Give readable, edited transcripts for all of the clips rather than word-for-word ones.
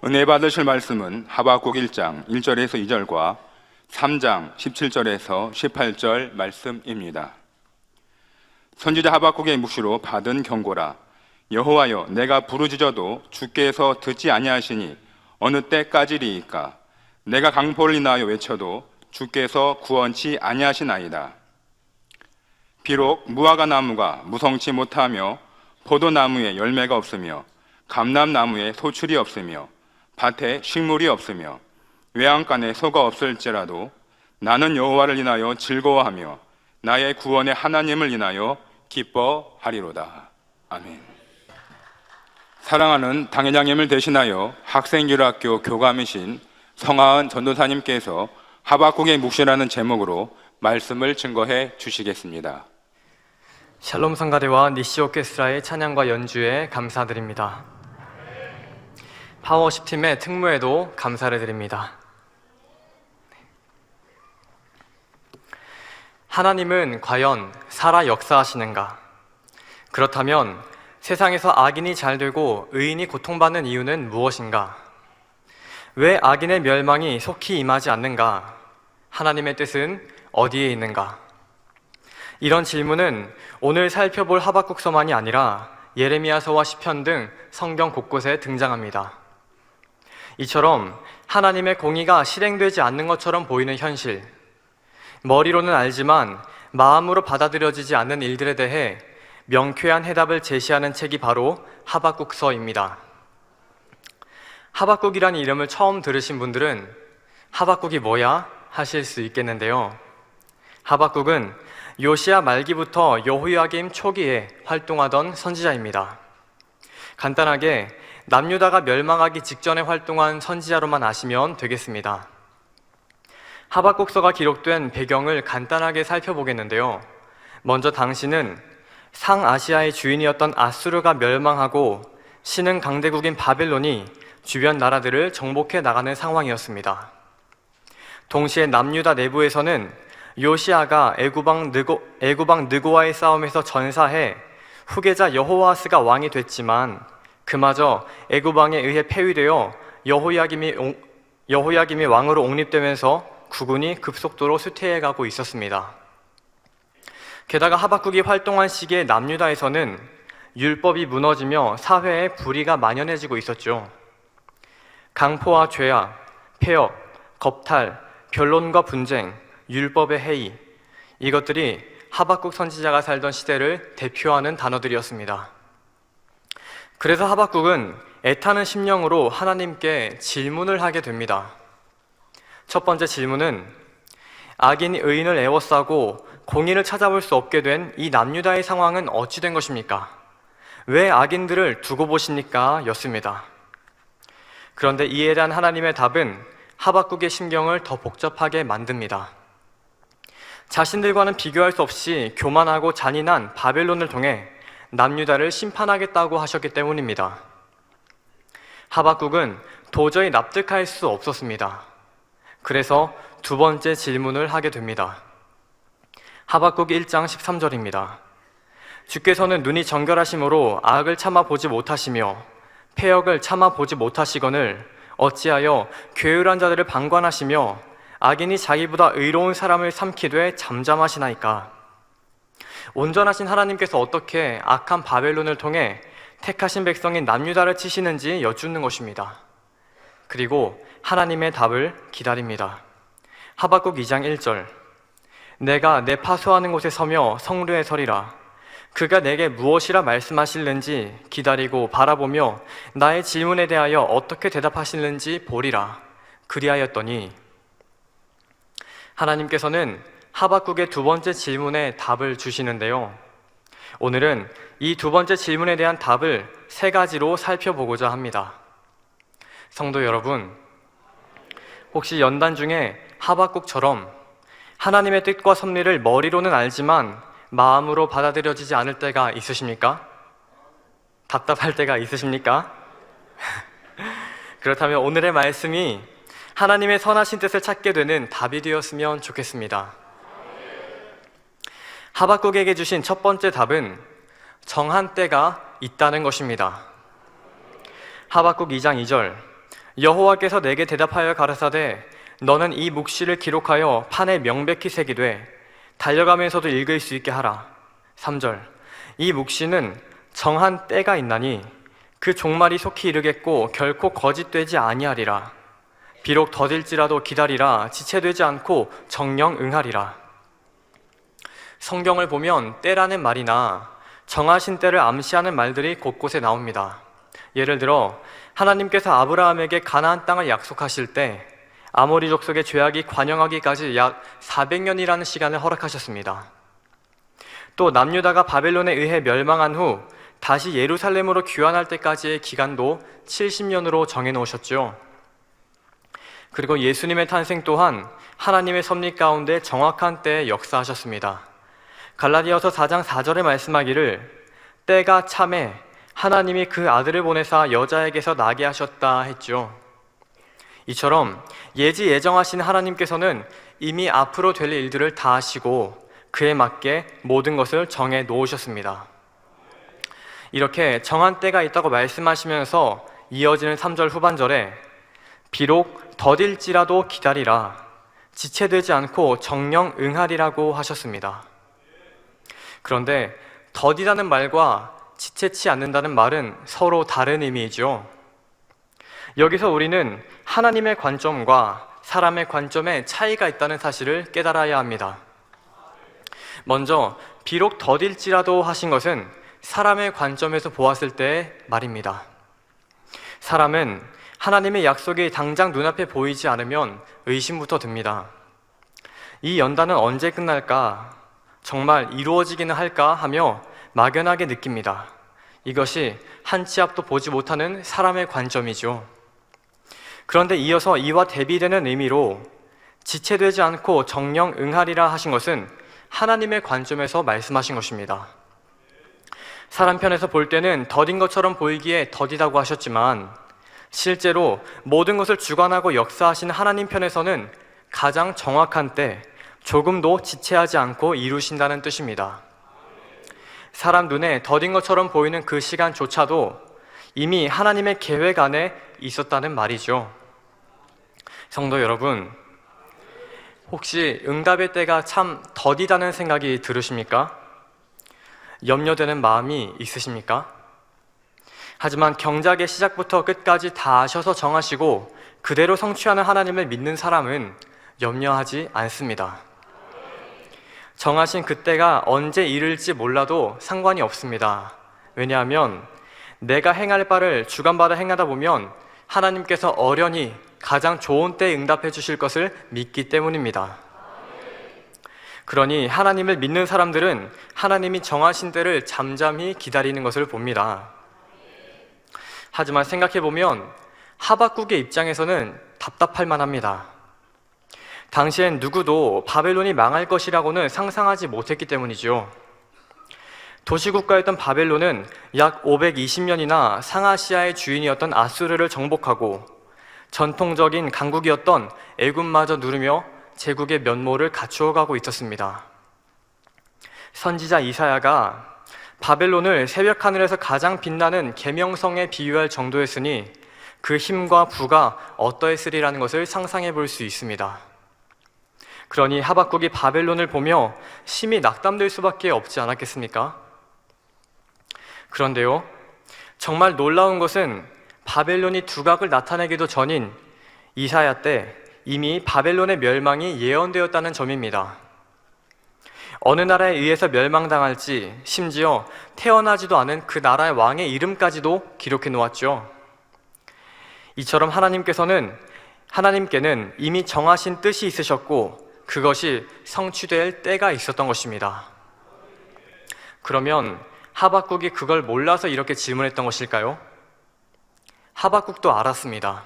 은혜 받으실 말씀은 하박국 1장 1절에서 2절과 3장 17절에서 18절 말씀입니다. 선지자 하박국의 묵시로 받은 경고라. 여호와여, 내가 부르짖어도 주께서 듣지 아니하시니 어느 때까지리이까? 내가 강포를 인하여 외쳐도 주께서 구원치 아니하시나이다. 비록 무화과 나무가 무성치 못하며 포도나무에 열매가 없으며 감람나무에 소출이 없으며 밭에 식물이 없으며 외양간에 소가 없을지라도 나는 여호와를 인하여 즐거워하며 나의 구원의 하나님을 인하여 기뻐하리로다. 아멘. 사랑하는 당회장님을 대신하여 학생기록학교 교감이신 성하은 전도사님께서 하박국의 묵시라는 제목으로 말씀을 증거해 주시겠습니다. 샬롬 성가대와 니시 오케스트라의 찬양과 연주에 감사드립니다. 파워십팀의 특무에도 감사를 드립니다. 하나님은 과연 살아 역사하시는가? 그렇다면 세상에서 악인이 잘되고 의인이 고통받는 이유는 무엇인가? 왜 악인의 멸망이 속히 임하지 않는가? 하나님의 뜻은 어디에 있는가? 이런 질문은 오늘 살펴볼 하박국서만이 아니라 예레미야서와 시편 등 성경 곳곳에 등장합니다. 이처럼 하나님의 공의가 실행되지 않는 것처럼 보이는 현실, 머리로는 알지만 마음으로 받아들여지지 않는 일들에 대해 명쾌한 해답을 제시하는 책이 바로 하박국서입니다. 하박국이라는 이름을 처음 들으신 분들은 하박국이 뭐야? 하실 수 있겠는데요. 하박국은 요시야 말기부터 여호야김 초기에 활동하던 선지자입니다. 간단하게 남유다가 멸망하기 직전에 활동한 선지자로만 아시면 되겠습니다. 하박국서가 기록된 배경을 간단하게 살펴보겠는데요. 먼저 당시는 상아시아의 주인이었던 아수르가 멸망하고 신흥 강대국인 바벨론이 주변 나라들을 정복해 나가는 상황이었습니다. 동시에 남유다 내부에서는 요시아가 애구방 느고와의 싸움에서 전사해 후계자 여호아스가 왕이 됐지만 그마저 애구방에 의해 폐위되어 여호야김이 왕으로 옹립되면서 국군이 급속도로 쇠퇴해가고 있었습니다. 게다가 하박국이 활동한 시기에 남유다에서는 율법이 무너지며 사회에 불의가 만연해지고 있었죠. 강포와 죄악, 폐역, 겁탈, 변론과 분쟁, 율법의 해이, 이것들이 하박국 선지자가 살던 시대를 대표하는 단어들이었습니다. 그래서 하박국은 애타는 심령으로 하나님께 질문을 하게 됩니다. 첫 번째 질문은 악인이 의인을 애워싸고 공의를 찾아볼 수 없게 된 이 남유다의 상황은 어찌 된 것입니까? 왜 악인들을 두고 보십니까? 였습니다. 그런데 이에 대한 하나님의 답은 하박국의 심경을 더 복잡하게 만듭니다. 자신들과는 비교할 수 없이 교만하고 잔인한 바벨론을 통해 남유다를 심판하겠다고 하셨기 때문입니다. 하박국은 도저히 납득할 수 없었습니다. 그래서 두 번째 질문을 하게 됩니다. 하박국 1장 13절입니다. 주께서는 눈이 정결하심으로 악을 참아보지 못하시며 패역을 참아보지 못하시거늘 어찌하여 괴울한 자들을 방관하시며 악인이 자기보다 의로운 사람을 삼키되 잠잠하시나이까? 온전하신 하나님께서 어떻게 악한 바벨론을 통해 택하신 백성인 남유다를 치시는지 여쭙는 것입니다. 그리고 하나님의 답을 기다립니다. 하박국 2장 1절, 내가 내 파수하는 곳에 서며 성루에 서리라. 그가 내게 무엇이라 말씀하실는지 기다리고 바라보며 나의 질문에 대하여 어떻게 대답하실는지 보리라. 그리하였더니, 하나님께서는 하박국의 두 번째 질문에 답을 주시는데요. 오늘은 이 두 번째 질문에 대한 답을 세 가지로 살펴보고자 합니다. 성도 여러분, 혹시 연단 중에 하박국처럼 하나님의 뜻과 섭리를 머리로는 알지만 마음으로 받아들여지지 않을 때가 있으십니까? 답답할 때가 있으십니까? 그렇다면 오늘의 말씀이 하나님의 선하신 뜻을 찾게 되는 답이 되었으면 좋겠습니다. 하박국에게 주신 첫 번째 답은 정한 때가 있다는 것입니다. 하박국 2장 2절, 여호와께서 내게 대답하여 가라사대 너는 이 묵시를 기록하여 판에 명백히 새기되 달려가면서도 읽을 수 있게 하라. 3절 이 묵시는 정한 때가 있나니 그 종말이 속히 이르겠고 결코 거짓되지 아니하리라. 비록 더딜지라도 기다리라. 지체되지 않고 정령 응하리라. 성경을 보면 때라는 말이나 정하신 때를 암시하는 말들이 곳곳에 나옵니다. 예를 들어 하나님께서 아브라함에게 가나안 땅을 약속하실 때 아모리 족속의 죄악이 관영하기까지 약 400년이라는 시간을 허락하셨습니다. 또 남유다가 바벨론에 의해 멸망한 후 다시 예루살렘으로 귀환할 때까지의 기간도 70년으로 정해놓으셨죠. 그리고 예수님의 탄생 또한 하나님의 섭리 가운데 정확한 때에 역사하셨습니다. 갈라디아서 4장 4절에 말씀하기를 때가 참에 하나님이 그 아들을 보내사 여자에게서 나게 하셨다 했죠. 이처럼 예지 예정하신 하나님께서는 이미 앞으로 될 일들을 다 하시고 그에 맞게 모든 것을 정해 놓으셨습니다. 이렇게 정한 때가 있다고 말씀하시면서 이어지는 3절 후반절에 비록 더딜지라도 기다리라. 지체되지 않고 정령 응하리라고 하셨습니다. 그런데 더디다는 말과 지체치 않는다는 말은 서로 다른 의미이죠. 여기서 우리는 하나님의 관점과 사람의 관점에 차이가 있다는 사실을 깨달아야 합니다. 먼저 비록 더딜지라도 하신 것은 사람의 관점에서 보았을 때의 말입니다. 사람은 하나님의 약속이 당장 눈앞에 보이지 않으면 의심부터 듭니다. 이 연단은 언제 끝날까? 정말 이루어지기는 할까? 하며 막연하게 느낍니다. 이것이 한 치 앞도 보지 못하는 사람의 관점이죠. 그런데 이어서 이와 대비되는 의미로 지체되지 않고 정령 응하리라 하신 것은 하나님의 관점에서 말씀하신 것입니다. 사람 편에서 볼 때는 더딘 것처럼 보이기에 더디다고 하셨지만 실제로 모든 것을 주관하고 역사하신 하나님 편에서는 가장 정확한 때 조금도 지체하지 않고 이루신다는 뜻입니다. 사람 눈에 더딘 것처럼 보이는 그 시간조차도 이미 하나님의 계획 안에 있었다는 말이죠. 성도 여러분, 혹시 응답의 때가 참 더디다는 생각이 들으십니까? 염려되는 마음이 있으십니까? 하지만 경작의 시작부터 끝까지 다 아셔서 정하시고 그대로 성취하는 하나님을 믿는 사람은 염려하지 않습니다. 정하신 그때가 언제 이를지 몰라도 상관이 없습니다. 왜냐하면 내가 행할 바를 주관받아 행하다 보면 하나님께서 어련히 가장 좋은 때에 응답해 주실 것을 믿기 때문입니다. 그러니 하나님을 믿는 사람들은 하나님이 정하신 때를 잠잠히 기다리는 것을 봅니다. 하지만 생각해보면 하박국의 입장에서는 답답할 만합니다. 당시엔 누구도 바벨론이 망할 것이라고는 상상하지 못했기 때문이죠. 도시국가였던 바벨론은 약 520년이나 상아시아의 주인이었던 아수르를 정복하고 전통적인 강국이었던 애굽마저 누르며 제국의 면모를 갖추어가고 있었습니다. 선지자 이사야가 바벨론을 새벽 하늘에서 가장 빛나는 계명성에 비유할 정도였으니 그 힘과 부가 어떠했으리라는 것을 상상해 볼 수 있습니다. 그러니 하박국이 바벨론을 보며 심히 낙담될 수밖에 없지 않았겠습니까? 그런데요, 정말 놀라운 것은 바벨론이 두각을 나타내기도 전인 이사야 때 이미 바벨론의 멸망이 예언되었다는 점입니다. 어느 나라에 의해서 멸망당할지, 심지어 태어나지도 않은 그 나라의 왕의 이름까지도 기록해 놓았죠. 이처럼 하나님께는 이미 정하신 뜻이 있으셨고 그것이 성취될 때가 있었던 것입니다. 그러면 하박국이 그걸 몰라서 이렇게 질문했던 것일까요? 하박국도 알았습니다.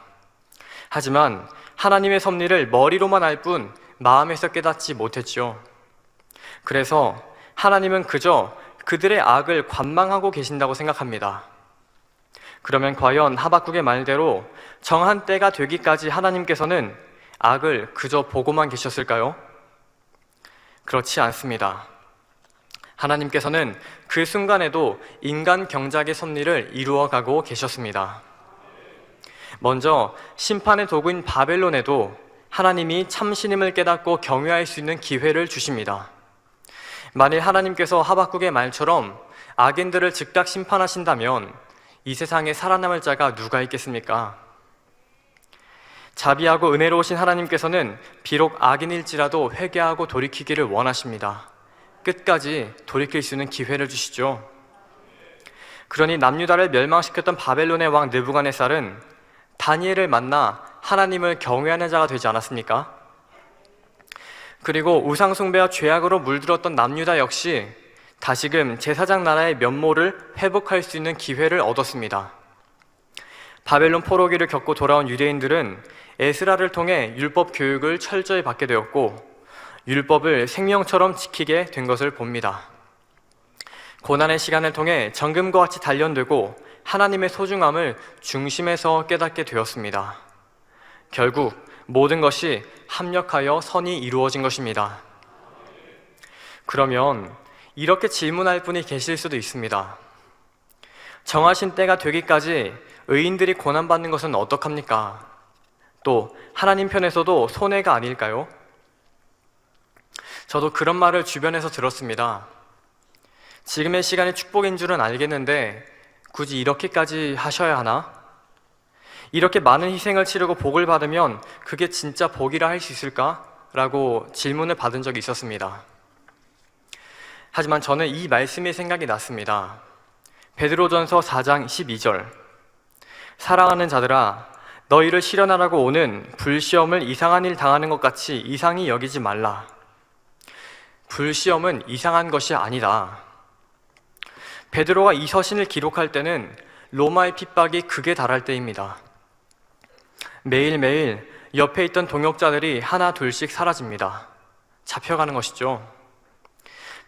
하지만 하나님의 섭리를 머리로만 알 뿐 마음에서 깨닫지 못했죠. 그래서 하나님은 그저 그들의 악을 관망하고 계신다고 생각합니다. 그러면 과연 하박국의 말대로 정한 때가 되기까지 하나님께서는 악을 그저 보고만 계셨을까요? 그렇지 않습니다. 하나님께서는 그 순간에도 인간 경작의 섭리를 이루어가고 계셨습니다. 먼저 심판의 도구인 바벨론에도 하나님이 참신임을 깨닫고 경외할 수 있는 기회를 주십니다. 만일 하나님께서 하박국의 말처럼 악인들을 즉각 심판하신다면 이 세상에 살아남을 자가 누가 있겠습니까? 자비하고 은혜로우신 하나님께서는 비록 악인일지라도 회개하고 돌이키기를 원하십니다. 끝까지 돌이킬 수 있는 기회를 주시죠. 그러니 남유다를 멸망시켰던 바벨론의 왕 느부갓네살은 다니엘을 만나 하나님을 경외하는 자가 되지 않았습니까? 그리고 우상숭배와 죄악으로 물들었던 남유다 역시 다시금 제사장 나라의 면모를 회복할 수 있는 기회를 얻었습니다. 바벨론 포로기를 겪고 돌아온 유대인들은 에스라를 통해 율법 교육을 철저히 받게 되었고 율법을 생명처럼 지키게 된 것을 봅니다. 고난의 시간을 통해 정금과 같이 단련되고 하나님의 소중함을 중심에서 깨닫게 되었습니다. 결국 모든 것이 합력하여 선이 이루어진 것입니다. 그러면 이렇게 질문할 분이 계실 수도 있습니다. 정하신 때가 되기까지 의인들이 고난받는 것은 어떡합니까? 또 하나님 편에서도 손해가 아닐까요? 저도 그런 말을 주변에서 들었습니다. 지금의 시간이 축복인 줄은 알겠는데 굳이 이렇게까지 하셔야 하나? 이렇게 많은 희생을 치르고 복을 받으면 그게 진짜 복이라 할 수 있을까? 라고 질문을 받은 적이 있었습니다. 하지만 저는 이 말씀이 생각이 났습니다. 베드로전서 4장 12절 사랑하는 자들아 너희를 시련하라고 오는 불시험을 이상한 일 당하는 것 같이 이상히 여기지 말라. 불시험은 이상한 것이 아니다. 베드로가 이 서신을 기록할 때는 로마의 핍박이 극에 달할 때입니다. 매일매일 옆에 있던 동역자들이 하나 둘씩 사라집니다. 잡혀가는 것이죠.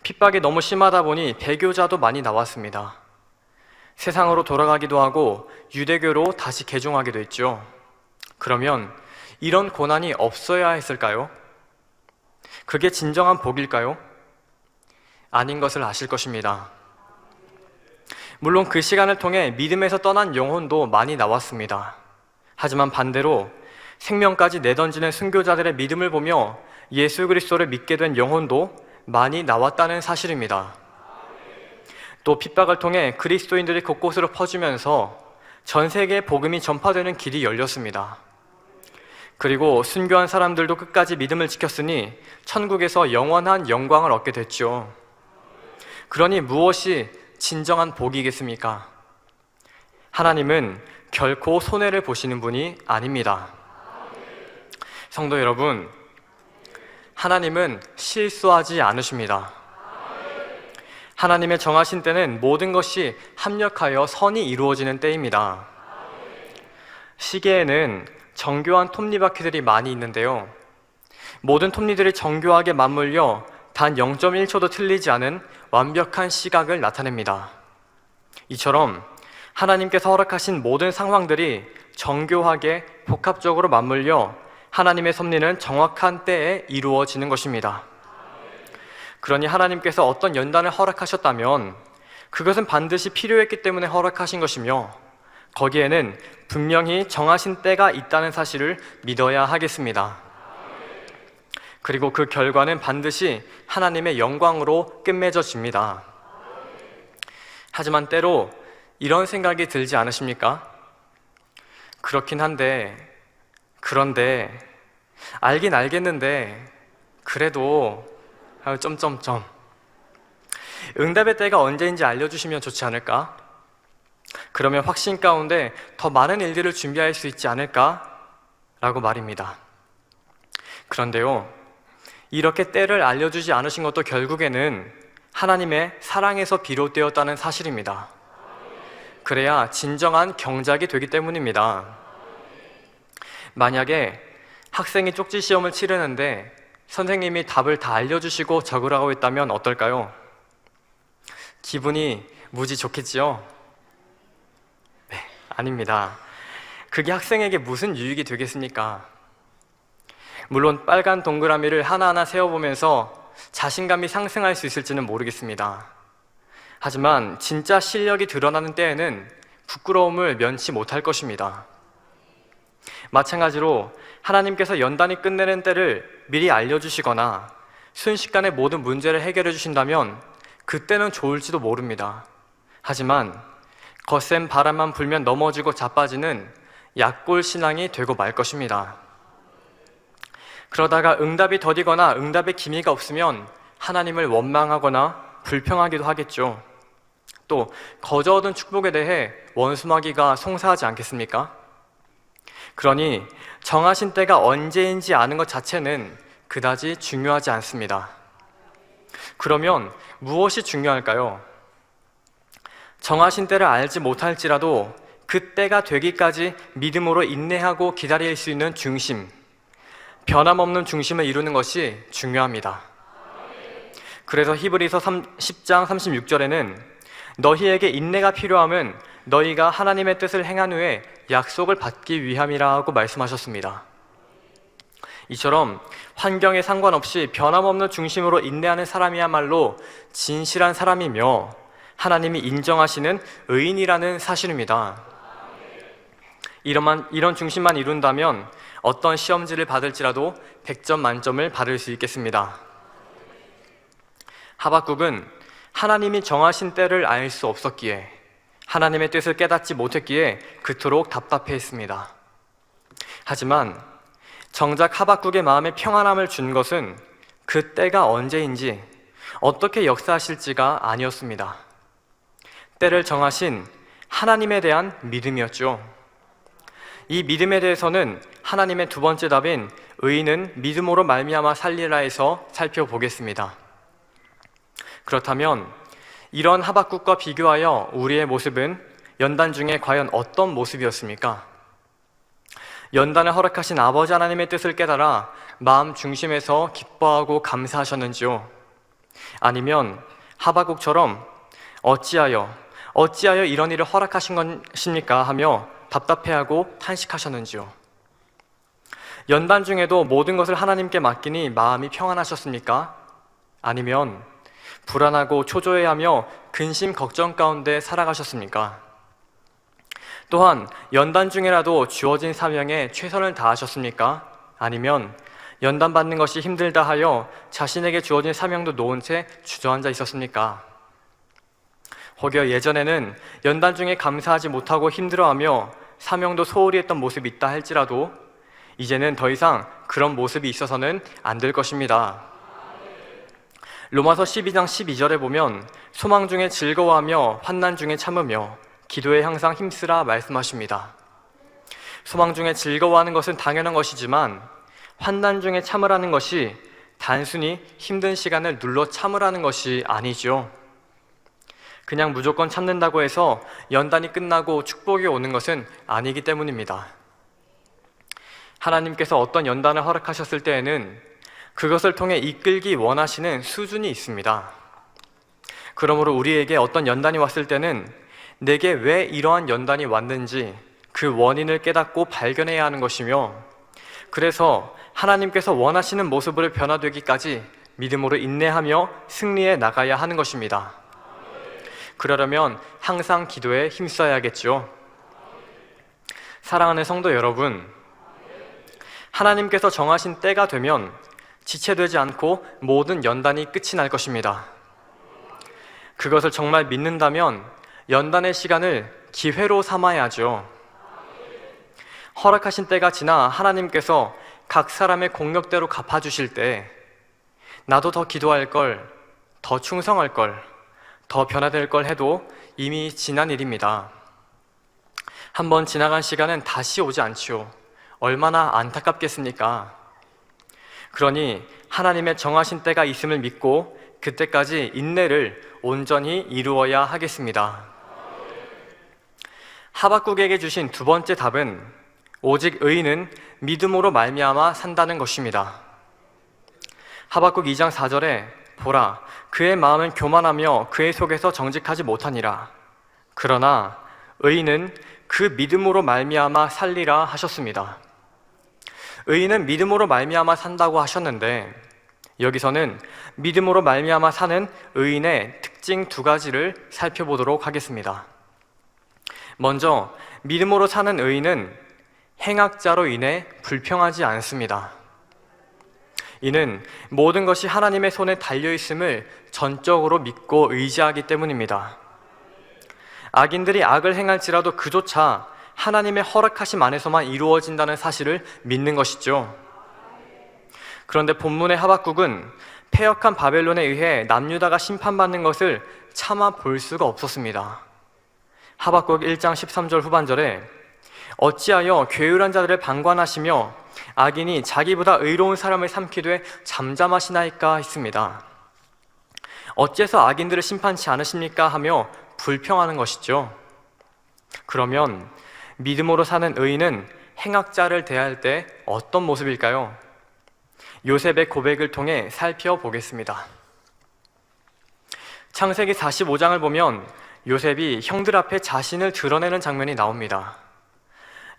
핍박이 너무 심하다 보니 배교자도 많이 나왔습니다. 세상으로 돌아가기도 하고 유대교로 다시 개종하기도 했죠. 그러면 이런 고난이 없어야 했을까요? 그게 진정한 복일까요? 아닌 것을 아실 것입니다. 물론 그 시간을 통해 믿음에서 떠난 영혼도 많이 나왔습니다. 하지만 반대로 생명까지 내던지는 순교자들의 믿음을 보며 예수 그리스도를 믿게 된 영혼도 많이 나왔다는 사실입니다. 또 핍박을 통해 그리스도인들이 곳곳으로 퍼지면서 전 세계에 복음이 전파되는 길이 열렸습니다. 그리고 순교한 사람들도 끝까지 믿음을 지켰으니 천국에서 영원한 영광을 얻게 됐죠. 그러니 무엇이 진정한 복이겠습니까? 하나님은 결코 손해를 보시는 분이 아닙니다. 성도 여러분, 하나님은 실수하지 않으십니다. 하나님의 정하신 때는 모든 것이 합력하여 선이 이루어지는 때입니다. 시계에는 정교한 톱니바퀴들이 많이 있는데요. 모든 톱니들이 정교하게 맞물려 단 0.1초도 틀리지 않은 완벽한 시각을 나타냅니다. 이처럼 하나님께서 허락하신 모든 상황들이 정교하게 복합적으로 맞물려 하나님의 섭리는 정확한 때에 이루어지는 것입니다. 그러니 하나님께서 어떤 연단을 허락하셨다면 그것은 반드시 필요했기 때문에 허락하신 것이며 거기에는 분명히 정하신 때가 있다는 사실을 믿어야 하겠습니다. 그리고 그 결과는 반드시 하나님의 영광으로 끝맺어집니다. 하지만 때로 이런 생각이 들지 않으십니까? 그렇긴 한데, 그런데, 알긴 알겠는데, 그래도, 점점점. 응답의 때가 언제인지 알려주시면 좋지 않을까? 그러면 확신 가운데 더 많은 일들을 준비할 수 있지 않을까? 라고 말입니다. 그런데요, 이렇게 때를 알려주지 않으신 것도 결국에는 하나님의 사랑에서 비롯되었다는 사실입니다. 그래야 진정한 경작이 되기 때문입니다. 만약에 학생이 쪽지 시험을 치르는데 선생님이 답을 다 알려주시고 적으라고 했다면 어떨까요? 기분이 무지 좋겠지요? 네, 아닙니다. 그게 학생에게 무슨 유익이 되겠습니까? 물론 빨간 동그라미를 하나하나 세어보면서 자신감이 상승할 수 있을지는 모르겠습니다. 하지만 진짜 실력이 드러나는 때에는 부끄러움을 면치 못할 것입니다. 마찬가지로 하나님께서 연단이 끝내는 때를 미리 알려주시거나 순식간에 모든 문제를 해결해 주신다면 그때는 좋을지도 모릅니다. 하지만 거센 바람만 불면 넘어지고 자빠지는 약골 신앙이 되고 말 것입니다. 그러다가 응답이 더디거나 응답의 기미가 없으면 하나님을 원망하거나 불평하기도 하겠죠. 또 거저 얻은 축복에 대해 원수마귀가 송사하지 않겠습니까? 그러니 정하신 때가 언제인지 아는 것 자체는 그다지 중요하지 않습니다. 그러면 무엇이 중요할까요? 정하신 때를 알지 못할지라도 그 때가 되기까지 믿음으로 인내하고 기다릴 수 있는 중심, 변함없는 중심을 이루는 것이 중요합니다. 그래서 히브리서 10장 36절에는 너희에게 인내가 필요함은 너희가 하나님의 뜻을 행한 후에 약속을 받기 위함이라 하고 말씀하셨습니다. 이처럼 환경에 상관없이 변함없는 중심으로 인내하는 사람이야말로 진실한 사람이며 하나님이 인정하시는 의인이라는 사실입니다. 이런 중심만 이룬다면 어떤 시험지를 받을지라도 100점 만점을 받을 수 있겠습니다. 하박국은 하나님이 정하신 때를 알 수 없었기에, 하나님의 뜻을 깨닫지 못했기에 그토록 답답해했습니다. 하지만 정작 하박국의 마음에 평안함을 준 것은 그 때가 언제인지, 어떻게 역사하실지가 아니었습니다. 때를 정하신 하나님에 대한 믿음이었죠. 이 믿음에 대해서는 하나님의 두 번째 답인 의인은 믿음으로 말미암아 살리라에서 살펴보겠습니다. 그렇다면 이런 하박국과 비교하여 우리의 모습은 연단 중에 과연 어떤 모습이었습니까? 연단을 허락하신 아버지 하나님의 뜻을 깨달아 마음 중심에서 기뻐하고 감사하셨는지요? 아니면 하박국처럼 어찌하여 이런 일을 허락하신 것입니까? 하며 답답해하고 탄식하셨는지요? 연단 중에도 모든 것을 하나님께 맡기니 마음이 평안하셨습니까? 아니면 불안하고 초조해하며 근심 걱정 가운데 살아가셨습니까? 또한 연단 중에라도 주어진 사명에 최선을 다하셨습니까? 아니면 연단받는 것이 힘들다 하여 자신에게 주어진 사명도 놓은 채 주저앉아 있었습니까? 혹여 예전에는 연단 중에 감사하지 못하고 힘들어하며 사명도 소홀히 했던 모습이 있다 할지라도 이제는 더 이상 그런 모습이 있어서는 안 될 것입니다. 로마서 12장 12절에 보면 소망 중에 즐거워하며 환난 중에 참으며 기도에 항상 힘쓰라 말씀하십니다. 소망 중에 즐거워하는 것은 당연한 것이지만 환난 중에 참으라는 것이 단순히 힘든 시간을 눌러 참으라는 것이 아니죠. 그냥 무조건 참는다고 해서 연단이 끝나고 축복이 오는 것은 아니기 때문입니다. 하나님께서 어떤 연단을 허락하셨을 때에는 그것을 통해 이끌기 원하시는 수준이 있습니다. 그러므로 우리에게 어떤 연단이 왔을 때는 내게 왜 이러한 연단이 왔는지 그 원인을 깨닫고 발견해야 하는 것이며, 그래서 하나님께서 원하시는 모습으로 변화되기까지 믿음으로 인내하며 승리해 나가야 하는 것입니다. 그러려면 항상 기도에 힘써야겠죠. 사랑하는 성도 여러분, 하나님께서 정하신 때가 되면 지체되지 않고 모든 연단이 끝이 날 것입니다. 그것을 정말 믿는다면 연단의 시간을 기회로 삼아야죠. 허락하신 때가 지나 하나님께서 각 사람의 공력대로 갚아주실 때 나도 더 기도할 걸, 더 충성할 걸, 더 변화될 걸 해도 이미 지난 일입니다. 한번 지나간 시간은 다시 오지 않지요. 얼마나 안타깝겠습니까? 그러니 하나님의 정하신 때가 있음을 믿고 그때까지 인내를 온전히 이루어야 하겠습니다. 하박국에게 주신 두 번째 답은 오직 의인은 믿음으로 말미암아 산다는 것입니다. 하박국 2장 4절에 보라, 그의 마음은 교만하며 그의 속에서 정직하지 못하니라. 그러나 의인은 그 믿음으로 말미암아 살리라 하셨습니다. 의인은 믿음으로 말미암아 산다고 하셨는데 여기서는 믿음으로 말미암아 사는 의인의 특징 두 가지를 살펴보도록 하겠습니다. 먼저 믿음으로 사는 의인은 행악자로 인해 불평하지 않습니다. 이는 모든 것이 하나님의 손에 달려있음을 전적으로 믿고 의지하기 때문입니다. 악인들이 악을 행할지라도 그조차 하나님의 허락하심 안에서만 이루어진다는 사실을 믿는 것이죠. 그런데 본문의 하박국은 패역한 바벨론에 의해 남유다가 심판받는 것을 차마 볼 수가 없었습니다. 하박국 1장 13절 후반절에 어찌하여 괴율한 자들을 방관하시며 악인이 자기보다 의로운 사람을 삼키되 잠잠하시나이까 했습니다. 어째서 악인들을 심판치 않으십니까 하며 불평하는 것이죠. 그러면 믿음으로 사는 의인은 행악자를 대할 때 어떤 모습일까요? 요셉의 고백을 통해 살펴보겠습니다. 창세기 45장을 보면 요셉이 형들 앞에 자신을 드러내는 장면이 나옵니다.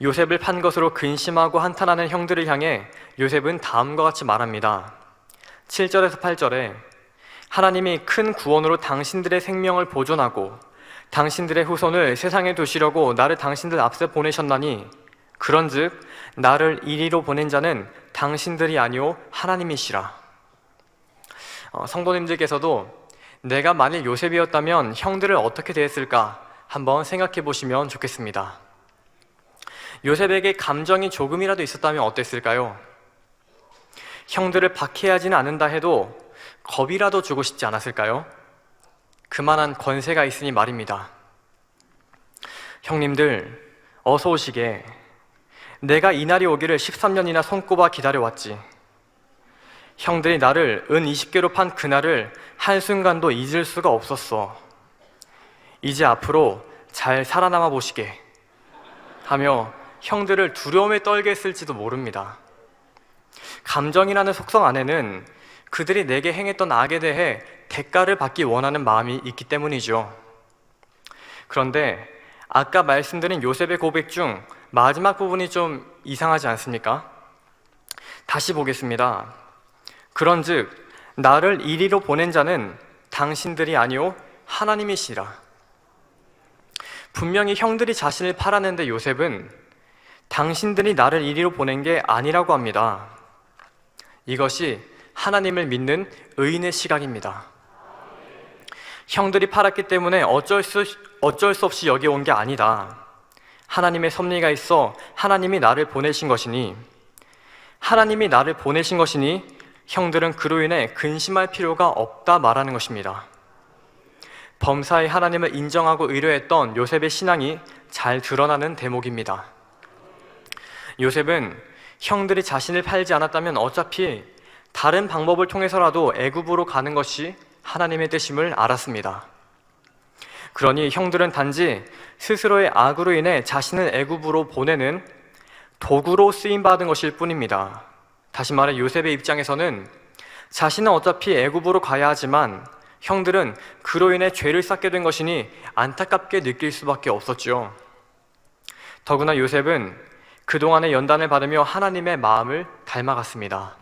요셉을 판 것으로 근심하고 한탄하는 형들을 향해 요셉은 다음과 같이 말합니다. 7절에서 8절에 하나님이 큰 구원으로 당신들의 생명을 보존하고 당신들의 후손을 세상에 두시려고 나를 당신들 앞서 보내셨나니 그런즉 나를 이리로 보낸 자는 당신들이 아니오 하나님이시라. 성도님들께서도 내가 만일 요셉이었다면 형들을 어떻게 대했을까 한번 생각해 보시면 좋겠습니다. 요셉에게 감정이 조금이라도 있었다면 어땠을까요? 형들을 박해하지는 않는다 해도 겁이라도 주고 싶지 않았을까요? 그만한 권세가 있으니 말입니다. 형님들, 어서 오시게. 내가 이날이 오기를 13년이나 손꼽아 기다려왔지. 형들이 나를 은 20개로 판 그날을 한순간도 잊을 수가 없었어. 이제 앞으로 잘 살아남아 보시게 하며 형들을 두려움에 떨게 했을지도 모릅니다. 감정이라는 속성 안에는 그들이 내게 행했던 악에 대해 대가를 받기 원하는 마음이 있기 때문이죠. 그런데 아까 말씀드린 요셉의 고백 중 마지막 부분이 좀 이상하지 않습니까? 다시 보겠습니다. 그런즉 나를 이리로 보낸 자는 당신들이 아니오 하나님이시라. 분명히 형들이 자신을 팔았는데 요셉은 당신들이 나를 이리로 보낸 게 아니라고 합니다. 이것이 하나님을 믿는 의인의 시각입니다. 형들이 팔았기 때문에 어쩔 수 없이 여기 온 게 아니다. 하나님의 섭리가 있어 하나님이 나를 보내신 것이니 형들은 그로 인해 근심할 필요가 없다 말하는 것입니다. 범사의 하나님을 인정하고 의뢰했던 요셉의 신앙이 잘 드러나는 대목입니다. 요셉은 형들이 자신을 팔지 않았다면 어차피 다른 방법을 통해서라도 애굽으로 가는 것이 하나님의 뜻임을 알았습니다. 그러니 형들은 단지 스스로의 악으로 인해 자신을 애굽으로 보내는 도구로 쓰임받은 것일 뿐입니다. 다시 말해 요셉의 입장에서는 자신은 어차피 애굽으로 가야 하지만 형들은 그로 인해 죄를 쌓게 된 것이니 안타깝게 느낄 수밖에 없었죠. 더구나 요셉은 그동안의 연단을 받으며 하나님의 마음을 닮아갔습니다.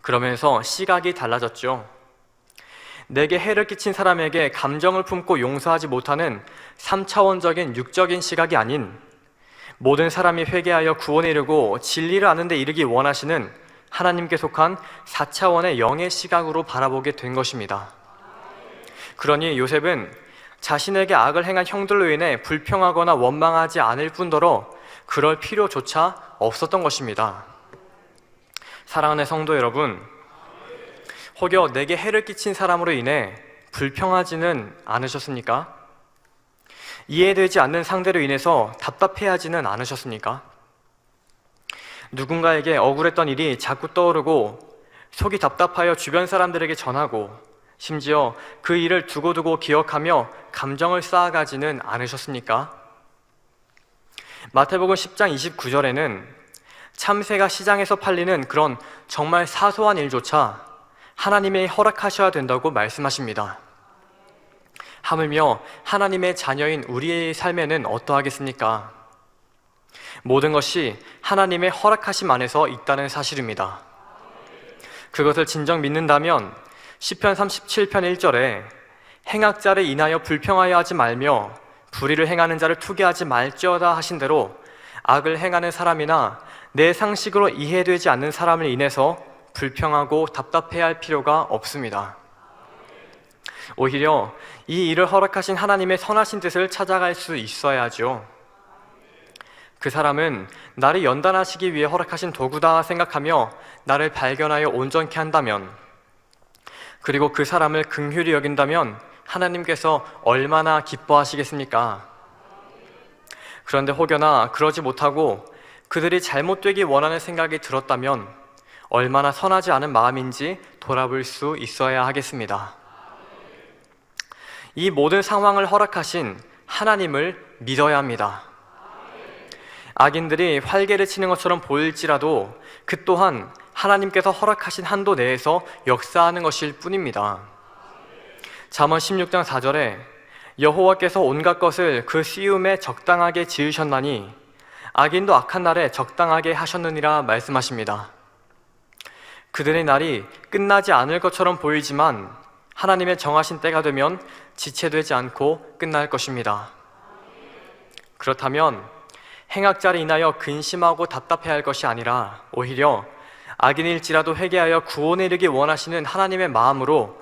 그러면서 시각이 달라졌죠. 내게 해를 끼친 사람에게 감정을 품고 용서하지 못하는 3차원적인 육적인 시각이 아닌 모든 사람이 회개하여 구원에 이르고 진리를 아는 데 이르기 원하시는 하나님께 속한 4차원의 영의 시각으로 바라보게 된 것입니다. 그러니 요셉은 자신에게 악을 행한 형들로 인해 불평하거나 원망하지 않을 뿐더러 그럴 필요조차 없었던 것입니다. 사랑하는 성도 여러분, 혹여 내게 해를 끼친 사람으로 인해 불평하지는 않으셨습니까? 이해되지 않는 상대로 인해서 답답해하지는 않으셨습니까? 누군가에게 억울했던 일이 자꾸 떠오르고 속이 답답하여 주변 사람들에게 전하고 심지어 그 일을 두고두고 기억하며 감정을 쌓아가지는 않으셨습니까? 마태복음 10장 29절에는 참새가 시장에서 팔리는 그런 정말 사소한 일조차 하나님이 허락하셔야 된다고 말씀하십니다. 하물며 하나님의 자녀인 우리의 삶에는 어떠하겠습니까? 모든 것이 하나님의 허락하심 안에서 있다는 사실입니다. 그것을 진정 믿는다면 시편 37편 1절에 행악자를 인하여 불평하여 하지 말며 불의를 행하는 자를 투기하지 말지어다 하신 대로 악을 행하는 사람이나 내 상식으로 이해되지 않는 사람을 인해서 불평하고 답답해할 필요가 없습니다. 오히려 이 일을 허락하신 하나님의 선하신 뜻을 찾아갈 수 있어야죠. 그 사람은 나를 연단하시기 위해 허락하신 도구다 생각하며 나를 발견하여 온전케 한다면, 그리고 그 사람을 긍휼히 여긴다면 하나님께서 얼마나 기뻐하시겠습니까? 그런데 혹여나 그러지 못하고 그들이 잘못되기 원하는 생각이 들었다면 얼마나 선하지 않은 마음인지 돌아볼 수 있어야 하겠습니다. 이 모든 상황을 허락하신 하나님을 믿어야 합니다. 악인들이 활개를 치는 것처럼 보일지라도 그 또한 하나님께서 허락하신 한도 내에서 역사하는 것일 뿐입니다. 잠언 16장 4절에 여호와께서 온갖 것을 그 시음에 적당하게 지으셨나니 악인도 악한 날에 적당하게 하셨느니라 말씀하십니다. 그들의 날이 끝나지 않을 것처럼 보이지만 하나님의 정하신 때가 되면 지체되지 않고 끝날 것입니다. 그렇다면 행악자를 인하여 근심하고 답답해할 것이 아니라 오히려 악인일지라도 회개하여 구원에 이르기 원하시는 하나님의 마음으로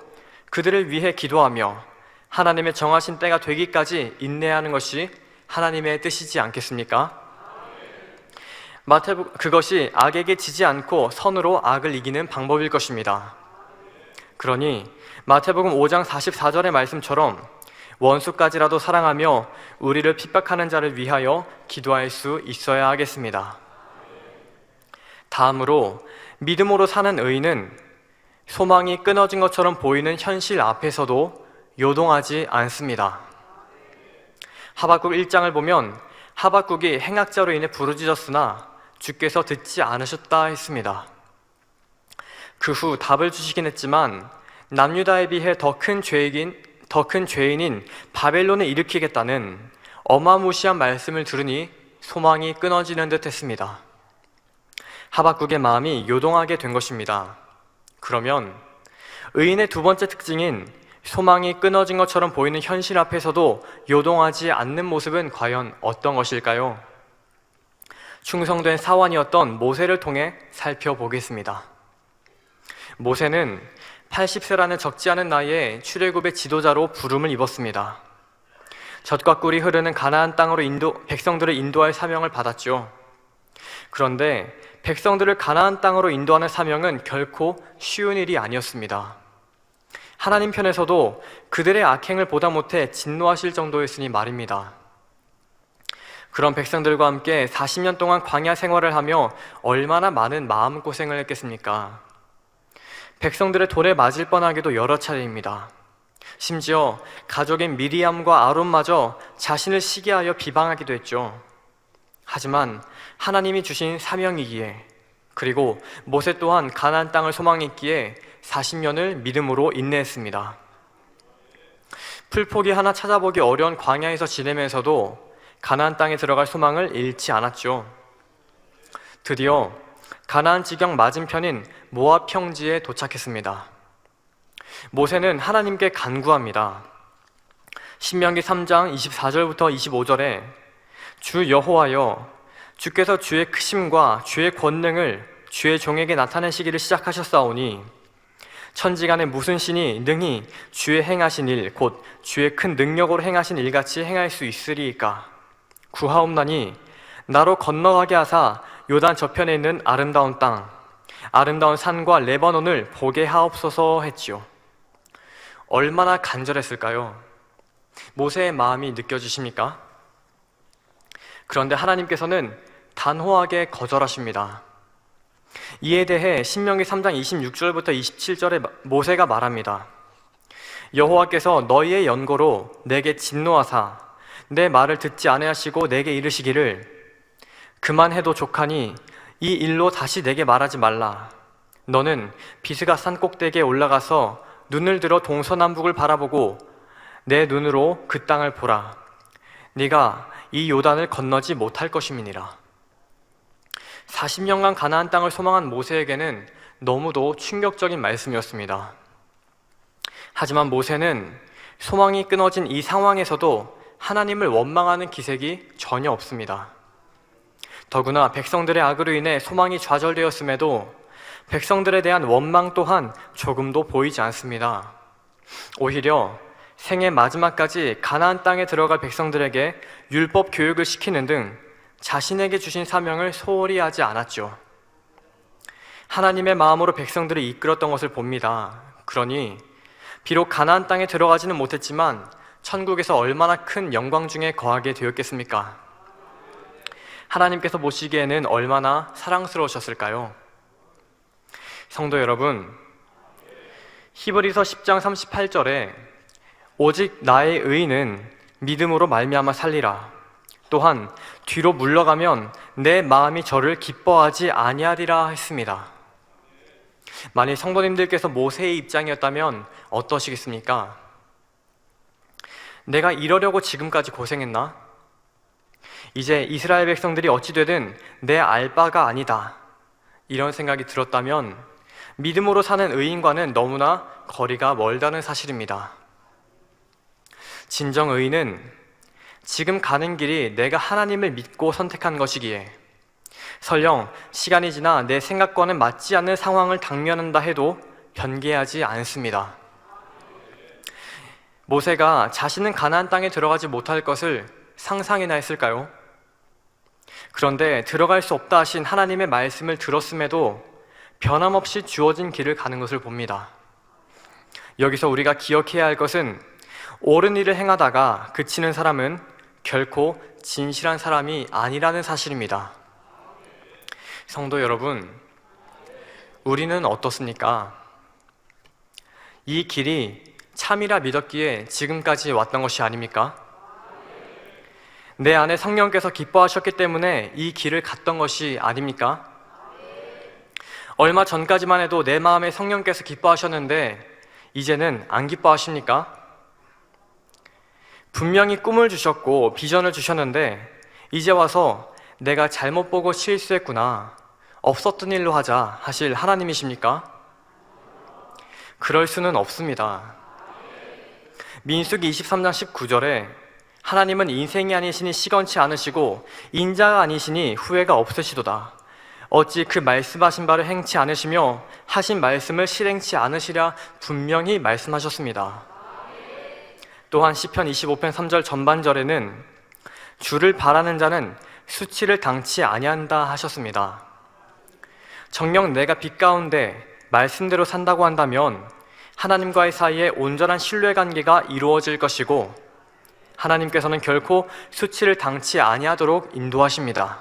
그들을 위해 기도하며 하나님의 정하신 때가 되기까지 인내하는 것이 하나님의 뜻이지 않겠습니까? 그것이 악에게 지지 않고 선으로 악을 이기는 방법일 것입니다. 그러니 마태복음 5장 44절의 말씀처럼 원수까지라도 사랑하며 우리를 핍박하는 자를 위하여 기도할 수 있어야 하겠습니다. 다음으로 믿음으로 사는 의인은 소망이 끊어진 것처럼 보이는 현실 앞에서도 요동하지 않습니다. 하박국 1장을 보면 하박국이 행악자로 인해 부르짖었으나 주께서 듣지 않으셨다 했습니다. 그 후 답을 주시긴 했지만 남유다에 비해 더 큰 죄인인 바벨론을 일으키겠다는 어마무시한 말씀을 들으니 소망이 끊어지는 듯 했습니다. 하박국의 마음이 요동하게 된 것입니다. 그러면 의인의 두 번째 특징인 소망이 끊어진 것처럼 보이는 현실 앞에서도 요동하지 않는 모습은 과연 어떤 것일까요? 충성된 사원이었던 모세를 통해 살펴보겠습니다. 모세는 80세라는 적지 않은 나이에 출애굽의 지도자로 부름을 입었습니다. 젖과 꿀이 흐르는 가나안 땅으로 백성들을 인도할 사명을 받았죠. 그런데 백성들을 가나안 땅으로 인도하는 사명은 결코 쉬운 일이 아니었습니다. 하나님 편에서도 그들의 악행을 보다 못해 진노하실 정도였으니 말입니다. 그런 백성들과 함께 40년 동안 광야 생활을 하며 얼마나 많은 마음고생을 했겠습니까? 백성들의 돌에 맞을 뻔하게도 여러 차례입니다. 심지어 가족인 미리암과 아론마저 자신을 시기하여 비방하기도 했죠. 하지만 하나님이 주신 사명이기에, 그리고 모세 또한 가나안 땅을 소망했기에 40년을 믿음으로 인내했습니다. 풀포기 하나 찾아보기 어려운 광야에서 지내면서도 가나안 땅에 들어갈 소망을 잃지 않았죠. 드디어 가나안 지경 맞은편인 모압 평지에 도착했습니다. 모세는 하나님께 간구합니다. 신명기 3장 24절부터 25절에 주 여호와여, 주께서 주의 크심과 주의 권능을 주의 종에게 나타내시기를 시작하셨사오니 천지간에 무슨 신이 능히 주의 행하신 일, 곧 주의 큰 능력으로 행하신 일같이 행할 수 있으리이까? 구하옵나니 나로 건너가게 하사 요단 저편에 있는 아름다운 땅, 아름다운 산과 레바논을 보게 하옵소서 했지요. 얼마나 간절했을까요? 모세의 마음이 느껴지십니까? 그런데 하나님께서는 단호하게 거절하십니다. 이에 대해 신명기 3장 26절부터 27절에 모세가 말합니다. 여호와께서 너희의 연고로 내게 진노하사 내 말을 듣지 아니하시고 내게 이르시기를 그만해도 족하니 이 일로 다시 내게 말하지 말라. 너는 비스가 산 꼭대기에 올라가서 눈을 들어 동서남북을 바라보고 내 눈으로 그 땅을 보라. 네가 이 요단을 건너지 못할 것임이니라. 40년간 가나안 땅을 소망한 모세에게는 너무도 충격적인 말씀이었습니다. 하지만 모세는 소망이 끊어진 이 상황에서도 하나님을 원망하는 기색이 전혀 없습니다. 더구나 백성들의 악으로 인해 소망이 좌절되었음에도 백성들에 대한 원망 또한 조금도 보이지 않습니다. 오히려 생애 마지막까지 가나안 땅에 들어갈 백성들에게 율법 교육을 시키는 등 자신에게 주신 사명을 소홀히 하지 않았죠. 하나님의 마음으로 백성들을 이끌었던 것을 봅니다. 그러니 비록 가나안 땅에 들어가지는 못했지만 천국에서 얼마나 큰 영광 중에 거하게 되었겠습니까? 하나님께서 보시기에는 얼마나 사랑스러우셨을까요? 성도 여러분, 히브리서 10장 38절에 오직 나의 의인은 믿음으로 말미암아 살리라. 또한 뒤로 물러가면 내 마음이 저를 기뻐하지 아니하리라 했습니다. 만일 성도님들께서 모세의 입장이었다면 어떠시겠습니까? 내가 이러려고 지금까지 고생했나? 이제 이스라엘 백성들이 어찌되든 내 알바가 아니다. 이런 생각이 들었다면 믿음으로 사는 의인과는 너무나 거리가 멀다는 사실입니다. 진정 의인은 지금 가는 길이 내가 하나님을 믿고 선택한 것이기에 설령 시간이 지나 내 생각과는 맞지 않는 상황을 당면한다 해도 변개하지 않습니다. 모세가 자신은 가나안 땅에 들어가지 못할 것을 상상이나 했을까요? 그런데 들어갈 수 없다 하신 하나님의 말씀을 들었음에도 변함없이 주어진 길을 가는 것을 봅니다. 여기서 우리가 기억해야 할 것은 옳은 일을 행하다가 그치는 사람은 결코 진실한 사람이 아니라는 사실입니다. 성도 여러분, 우리는 어떻습니까? 이 길이 참이라 믿었기에 지금까지 왔던 것이 아닙니까? 내 안에 성령께서 기뻐하셨기 때문에 이 길을 갔던 것이 아닙니까? 얼마 전까지만 해도 내 마음에 성령께서 기뻐하셨는데 이제는 안 기뻐하십니까? 분명히 꿈을 주셨고 비전을 주셨는데 이제 와서 내가 잘못 보고 실수했구나, 없었던 일로 하자 하실 하나님이십니까? 그럴 수는 없습니다. 민수기 23장 19절에 하나님은 인생이 아니시니 시건치 않으시고 인자가 아니시니 후회가 없으시도다. 어찌 그 말씀하신 바를 행치 않으시며 하신 말씀을 실행치 않으시랴 분명히 말씀하셨습니다. 또한 시편 25편 3절 전반절에는 주를 바라는 자는 수치를 당치 아니한다 하셨습니다. 정녕 내가 빛 가운데 말씀대로 산다고 한다면 하나님과의 사이에 온전한 신뢰관계가 이루어질 것이고 하나님께서는 결코 수치를 당치 아니하도록 인도하십니다.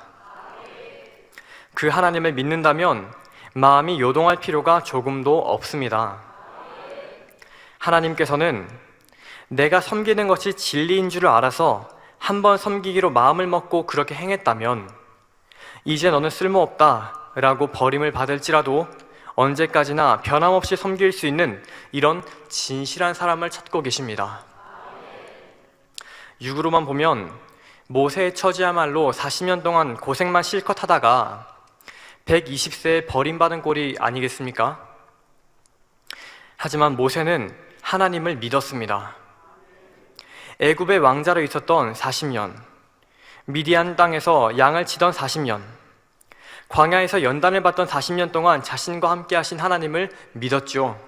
그 하나님을 믿는다면 마음이 요동할 필요가 조금도 없습니다. 하나님께서는 내가 섬기는 것이 진리인 줄을 알아서 한번 섬기기로 마음을 먹고 그렇게 행했다면 이제 너는 쓸모없다 라고 버림을 받을지라도 언제까지나 변함없이 섬길 수 있는 이런 진실한 사람을 찾고 계십니다. 육으로만 보면 모세의 처지야말로 40년 동안 고생만 실컷 하다가 120세에 버림받은 꼴이 아니겠습니까? 하지만 모세는 하나님을 믿었습니다. 애굽의 왕자로 있었던 40년, 미디안 땅에서 양을 치던 40년, 광야에서 연단을 받던 40년 동안 자신과 함께 하신 하나님을 믿었죠.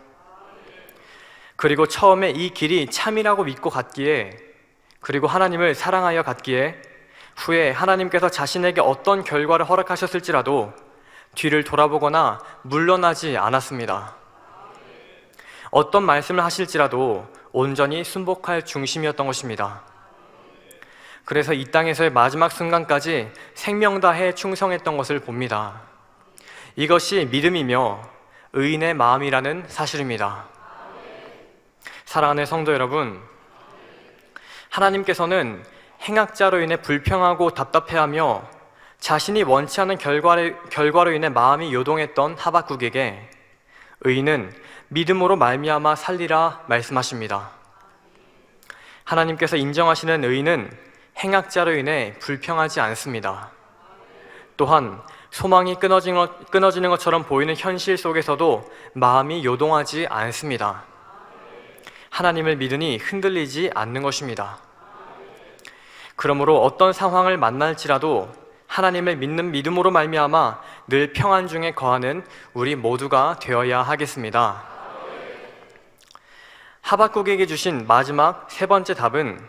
그리고 처음에 이 길이 참이라고 믿고 갔기에, 그리고 하나님을 사랑하여 갔기에 후에 하나님께서 자신에게 어떤 결과를 허락하셨을지라도 뒤를 돌아보거나 물러나지 않았습니다. 어떤 말씀을 하실지라도 온전히 순복할 중심이었던 것입니다. 그래서 이 땅에서의 마지막 순간까지 생명 다해 충성했던 것을 봅니다. 이것이 믿음이며 의인의 마음이라는 사실입니다. 사랑하는 성도 여러분, 하나님께서는 행악자로 인해 불평하고 답답해하며 자신이 원치 않은 결과로 인해 마음이 요동했던 하박국에게 의인은 믿음으로 말미암아 살리라 말씀하십니다. 하나님께서 인정하시는 의인은 행악자로 인해 불평하지 않습니다. 또한 소망이 끊어지는 것처럼 보이는 현실 속에서도 마음이 요동하지 않습니다. 하나님을 믿으니 흔들리지 않는 것입니다. 그러므로 어떤 상황을 만날지라도 하나님을 믿는 믿음으로 말미암아 늘 평안 중에 거하는 우리 모두가 되어야 하겠습니다. 하박국에게 주신 마지막 세 번째 답은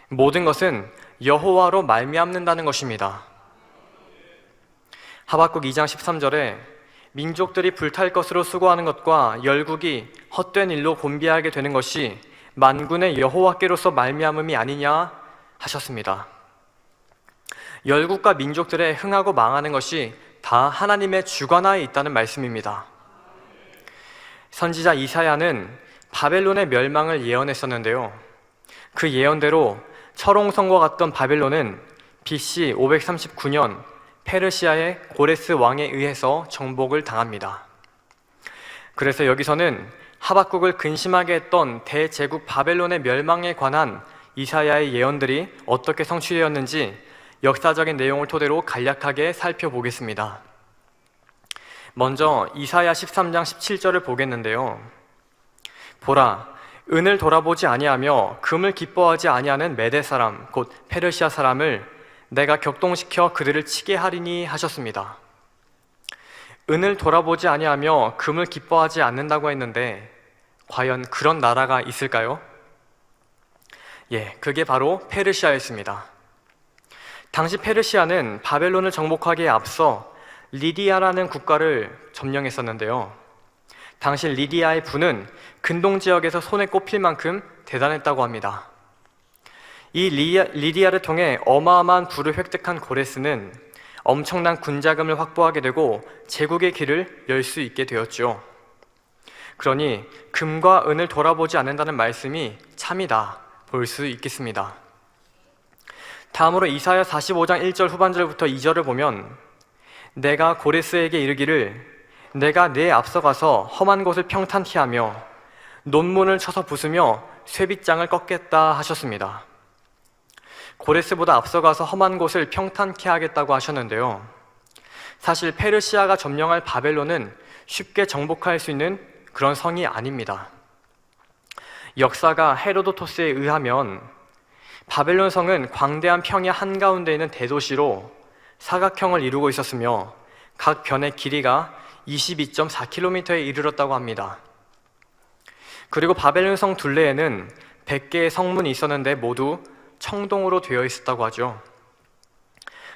모든 것은 여호와로 말미암는다는 것입니다. 하박국 2장 13절에 민족들이 불탈 것으로 수고하는 것과 열국이 헛된 일로 곤비하게 되는 것이 만군의 여호와께로서 말미암음이 아니냐 하셨습니다. 열국과 민족들의 흥하고 망하는 것이 다 하나님의 주관하에 있다는 말씀입니다. 선지자 이사야는 바벨론의 멸망을 예언했었는데요. 그 예언대로 철옹성과 같던 바벨론은 BC 539년 페르시아의 고레스 왕에 의해서 정복을 당합니다. 그래서 여기서는 하박국을 근심하게 했던 대제국 바벨론의 멸망에 관한 이사야의 예언들이 어떻게 성취되었는지 역사적인 내용을 토대로 간략하게 살펴보겠습니다. 먼저 이사야 13장 17절을 보겠는데요. 보라, 은을 돌아보지 아니하며 금을 기뻐하지 아니하는 메대 사람 곧 페르시아 사람을 내가 격동시켜 그들을 치게 하리니 하셨습니다. 은을 돌아보지 아니하며 금을 기뻐하지 않는다고 했는데 과연 그런 나라가 있을까요? 그게 바로 페르시아였습니다. 당시 페르시아는 바벨론을 정복하기에 앞서 리디아라는 국가를 점령했었는데요. 당시 리디아의 부는 근동 지역에서 손에 꼽힐 만큼 대단했다고 합니다. 이 리디아를 통해 어마어마한 부를 획득한 고레스는 엄청난 군자금을 확보하게 되고 제국의 길을 열 수 있게 되었죠. 그러니 금과 은을 돌아보지 않는다는 말씀이 참이다 볼 수 있겠습니다. 다음으로 이사야 45장 1절 후반절부터 2절을 보면 내가 고레스에게 이르기를 내가 내 앞서가서 험한 곳을 평탄케 하며 논문을 쳐서 부수며 쇠빗장을 꺾겠다 하셨습니다. 고레스보다 앞서가서 험한 곳을 평탄케 하겠다고 하셨는데요. 사실 페르시아가 점령할 바벨론은 쉽게 정복할 수 있는 그런 성이 아닙니다. 역사가 헤로도토스에 의하면 바벨론 성은 광대한 평야 한가운데 있는 대도시로 사각형을 이루고 있었으며 각 변의 길이가 22.4km에 이르렀다고 합니다. 그리고 바벨론 성 둘레에는 100개의 성문이 있었는데 모두 청동으로 되어 있었다고 하죠.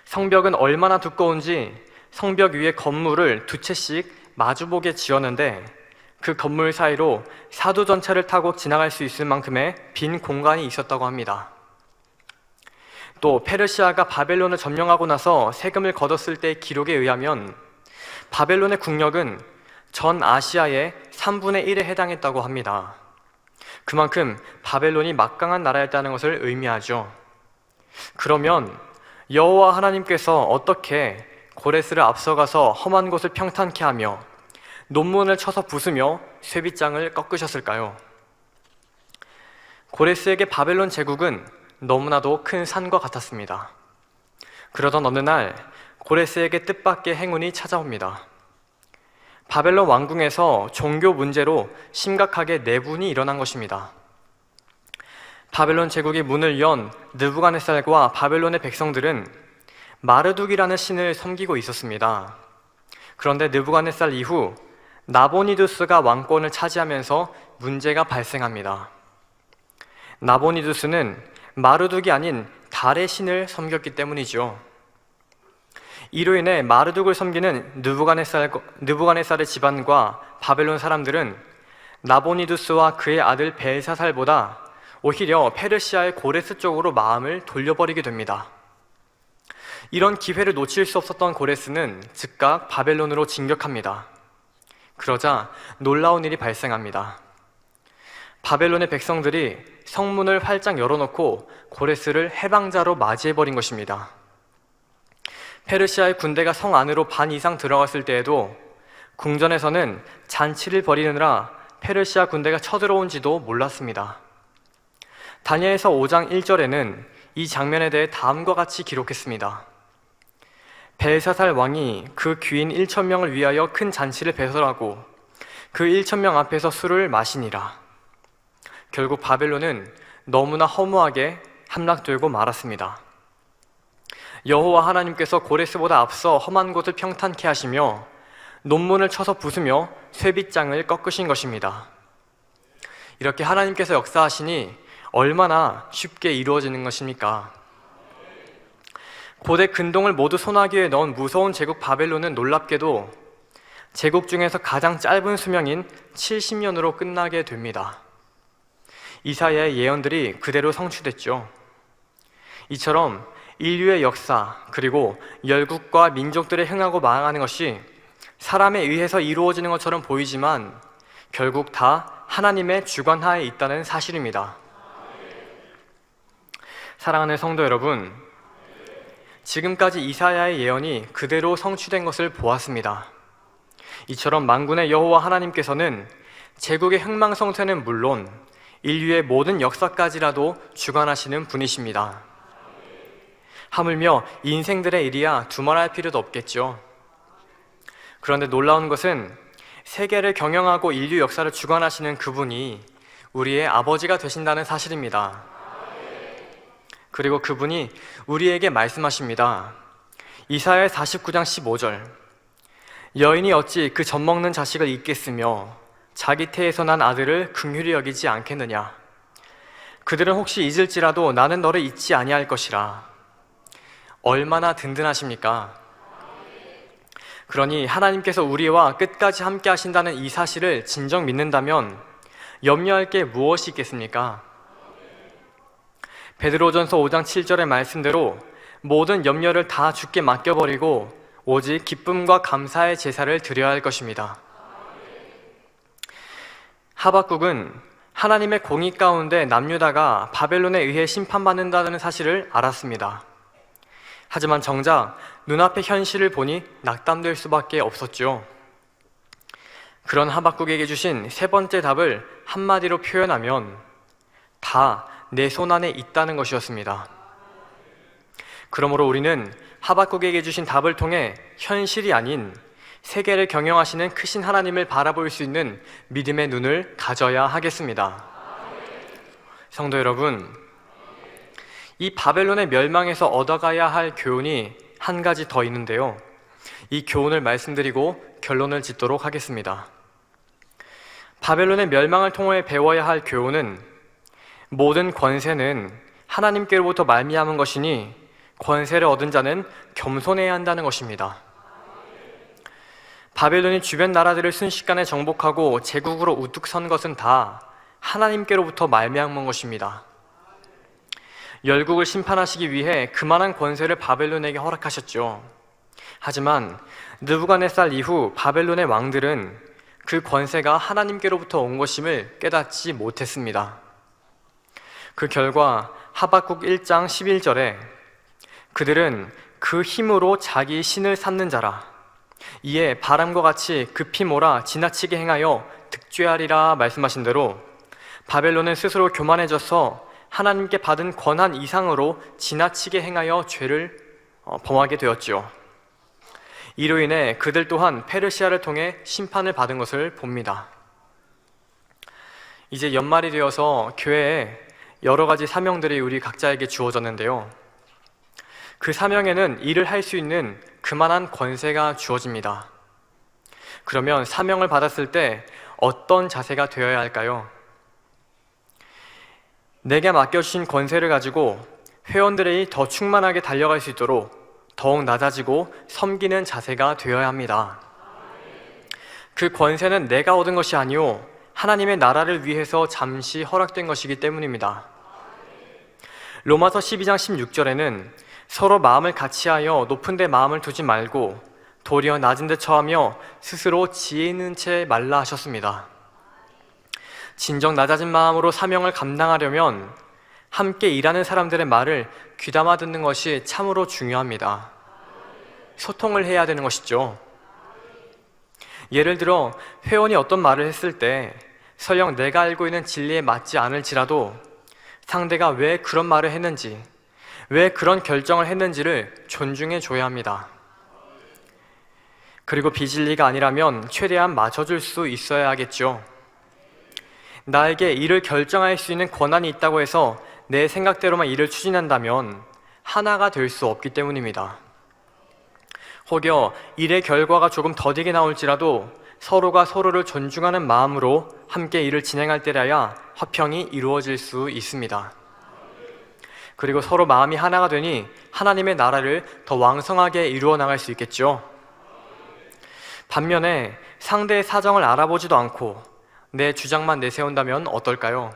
성벽은 얼마나 두꺼운지 성벽 위에 건물을 두 채씩 마주보게 지었는데 그 건물 사이로 사도 전차를 타고 지나갈 수 있을 만큼의 빈 공간이 있었다고 합니다. 또 페르시아가 바벨론을 점령하고 나서 세금을 거뒀을 때의 기록에 의하면 바벨론의 국력은 전 아시아의 3분의 1에 해당했다고 합니다. 그만큼 바벨론이 막강한 나라였다는 것을 의미하죠. 그러면 여호와 하나님께서 어떻게 고레스를 앞서가서 험한 곳을 평탄케 하며 논문을 쳐서 부수며 쇠빗장을 꺾으셨을까요? 고레스에게 바벨론 제국은 너무나도 큰 산과 같았습니다. 그러던 어느 날 고레스에게 뜻밖의 행운이 찾아옵니다. 바벨론 왕궁에서 종교 문제로 심각하게 내분이 일어난 것입니다. 바벨론 제국이 문을 연 느부갓네살과 바벨론의 백성들은 마르둑이라는 신을 섬기고 있었습니다. 그런데 느부갓네살 이후 나보니두스가 왕권을 차지하면서 문제가 발생합니다. 나보니두스는 마르둑이 아닌 달의 신을 섬겼기 때문이죠. 이로 인해 마르둑을 섬기는 느부갓네살의 집안과 바벨론 사람들은 나보니두스와 그의 아들 벨사살보다 오히려 페르시아의 고레스 쪽으로 마음을 돌려버리게 됩니다. 이런 기회를 놓칠 수 없었던 고레스는 즉각 바벨론으로 진격합니다. 그러자 놀라운 일이 발생합니다. 바벨론의 백성들이 성문을 활짝 열어놓고 고레스를 해방자로 맞이해버린 것입니다. 페르시아의 군대가 성 안으로 반 이상 들어갔을 때에도 궁전에서는 잔치를 벌이느라 페르시아 군대가 쳐들어온지도 몰랐습니다. 다니엘서 5장 1절에는 이 장면에 대해 다음과 같이 기록했습니다. 벨사살 왕이 그 귀인 1,000명을 위하여 큰 잔치를 배설하고 그 1,000명 앞에서 술을 마시니라. 결국 바벨론은 너무나 허무하게 함락되고 말았습니다. 여호와 하나님께서 고레스보다 앞서 험한 곳을 평탄케 하시며 논문을 쳐서 부수며 쇠빗장을 꺾으신 것입니다. 이렇게 하나님께서 역사하시니 얼마나 쉽게 이루어지는 것입니까? 고대 근동을 모두 소나기에 넣은 무서운 제국 바벨론은 놀랍게도 제국 중에서 가장 짧은 수명인 70년으로 끝나게 됩니다. 이사야의 예언들이 그대로 성취됐죠. 이처럼 인류의 역사 그리고 열국과 민족들의 흥하고 망하는 것이 사람에 의해서 이루어지는 것처럼 보이지만 결국 다 하나님의 주관하에 있다는 사실입니다. 사랑하는 성도 여러분, 지금까지 이사야의 예언이 그대로 성취된 것을 보았습니다. 이처럼 만군의 여호와 하나님께서는 제국의 흥망성쇠는 물론 인류의 모든 역사까지라도 주관하시는 분이십니다. 하물며 인생들의 일이야 두말할 필요도 없겠죠. 그런데 놀라운 것은 세계를 경영하고 인류 역사를 주관하시는 그분이 우리의 아버지가 되신다는 사실입니다. 그리고 그분이 우리에게 말씀하십니다. 이사야 49장 15절, 여인이 어찌 그 젖먹는 자식을 잊겠으며 자기 태에서 난 아들을 긍휼히 여기지 않겠느냐. 그들은 혹시 잊을지라도 나는 너를 잊지 아니할 것이라. 얼마나 든든하십니까? 그러니 하나님께서 우리와 끝까지 함께 하신다는 이 사실을 진정 믿는다면 염려할 게 무엇이 있겠습니까? 베드로전서 5장 7절의 말씀대로 모든 염려를 다 주께 맡겨버리고 오직 기쁨과 감사의 제사를 드려야 할 것입니다. 하박국은 하나님의 공의 가운데 남유다가 바벨론에 의해 심판받는다는 사실을 알았습니다. 하지만 정작 눈앞의 현실을 보니 낙담될 수밖에 없었죠. 그런 하박국에게 주신 세 번째 답을 한마디로 표현하면 다 내 손안에 있다는 것이었습니다. 그러므로 우리는 하박국에게 주신 답을 통해 현실이 아닌 세계를 경영하시는 크신 하나님을 바라볼 수 있는 믿음의 눈을 가져야 하겠습니다. 성도 여러분, 이 바벨론의 멸망에서 얻어가야 할 교훈이 한 가지 더 있는데요. 이 교훈을 말씀드리고 결론을 짓도록 하겠습니다. 바벨론의 멸망을 통해 배워야 할 교훈은 모든 권세는 하나님께로부터 말미암은 것이니 권세를 얻은 자는 겸손해야 한다는 것입니다. 바벨론이 주변 나라들을 순식간에 정복하고 제국으로 우뚝 선 것은 다 하나님께로부터 말미암은 것입니다. 열국을 심판하시기 위해 그만한 권세를 바벨론에게 허락하셨죠. 하지만 느부갓네살 이후 바벨론의 왕들은 그 권세가 하나님께로부터 온 것임을 깨닫지 못했습니다. 그 결과 하박국 1장 11절에 그들은 그 힘으로 자기 신을 삼는 자라, 이에 바람과 같이 급히 몰아 지나치게 행하여 득죄하리라 말씀하신 대로 바벨론은 스스로 교만해져서 하나님께 받은 권한 이상으로 지나치게 행하여 죄를 범하게 되었죠. 이로 인해 그들 또한 페르시아를 통해 심판을 받은 것을 봅니다. 이제 연말이 되어서 교회에 여러 가지 사명들이 우리 각자에게 주어졌는데요. 그 사명에는 일을 할 수 있는 그만한 권세가 주어집니다. 그러면 사명을 받았을 때 어떤 자세가 되어야 할까요? 내게 맡겨주신 권세를 가지고 회원들이 더 충만하게 달려갈 수 있도록 더욱 낮아지고 섬기는 자세가 되어야 합니다. 그 권세는 내가 얻은 것이 아니오 하나님의 나라를 위해서 잠시 허락된 것이기 때문입니다. 로마서 12장 16절에는 서로 마음을 같이하여 높은 데 마음을 두지 말고 도리어 낮은 데 처하며 스스로 지혜 있는 채 말라 하셨습니다. 진정 낮아진 마음으로 사명을 감당하려면 함께 일하는 사람들의 말을 귀담아 듣는 것이 참으로 중요합니다. 소통을 해야 되는 것이죠. 예를 들어 회원이 어떤 말을 했을 때 설령 내가 알고 있는 진리에 맞지 않을지라도 상대가 왜 그런 말을 했는지, 왜 그런 결정을 했는지를 존중해 줘야 합니다. 그리고 비진리가 아니라면 최대한 맞춰줄 수 있어야 하겠죠. 나에게 일을 결정할 수 있는 권한이 있다고 해서 내 생각대로만 일을 추진한다면 하나가 될 수 없기 때문입니다. 혹여 일의 결과가 조금 더디게 나올지라도 서로가 서로를 존중하는 마음으로 함께 일을 진행할 때라야 화평이 이루어질 수 있습니다. 그리고 서로 마음이 하나가 되니 하나님의 나라를 더 왕성하게 이루어 나갈 수 있겠죠. 반면에 상대의 사정을 알아보지도 않고 내 주장만 내세운다면 어떨까요?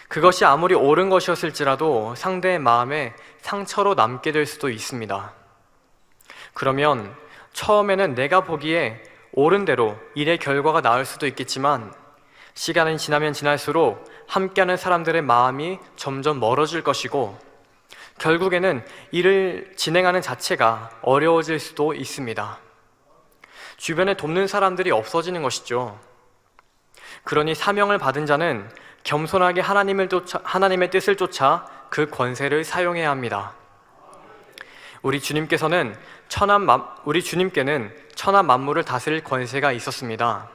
그것이 아무리 옳은 것이었을지라도 상대의 마음에 상처로 남게 될 수도 있습니다. 그러면 처음에는 내가 보기에 옳은 대로 일의 결과가 나을 수도 있겠지만 시간이 지나면 지날수록 함께하는 사람들의 마음이 점점 멀어질 것이고 결국에는 일을 진행하는 자체가 어려워질 수도 있습니다. 주변에 돕는 사람들이 없어지는 것이죠. 그러니 사명을 받은 자는 겸손하게 하나님의 뜻을 쫓아 그 권세를 사용해야 합니다. 우리 주님께는 천하 만물을 다스릴 권세가 있었습니다.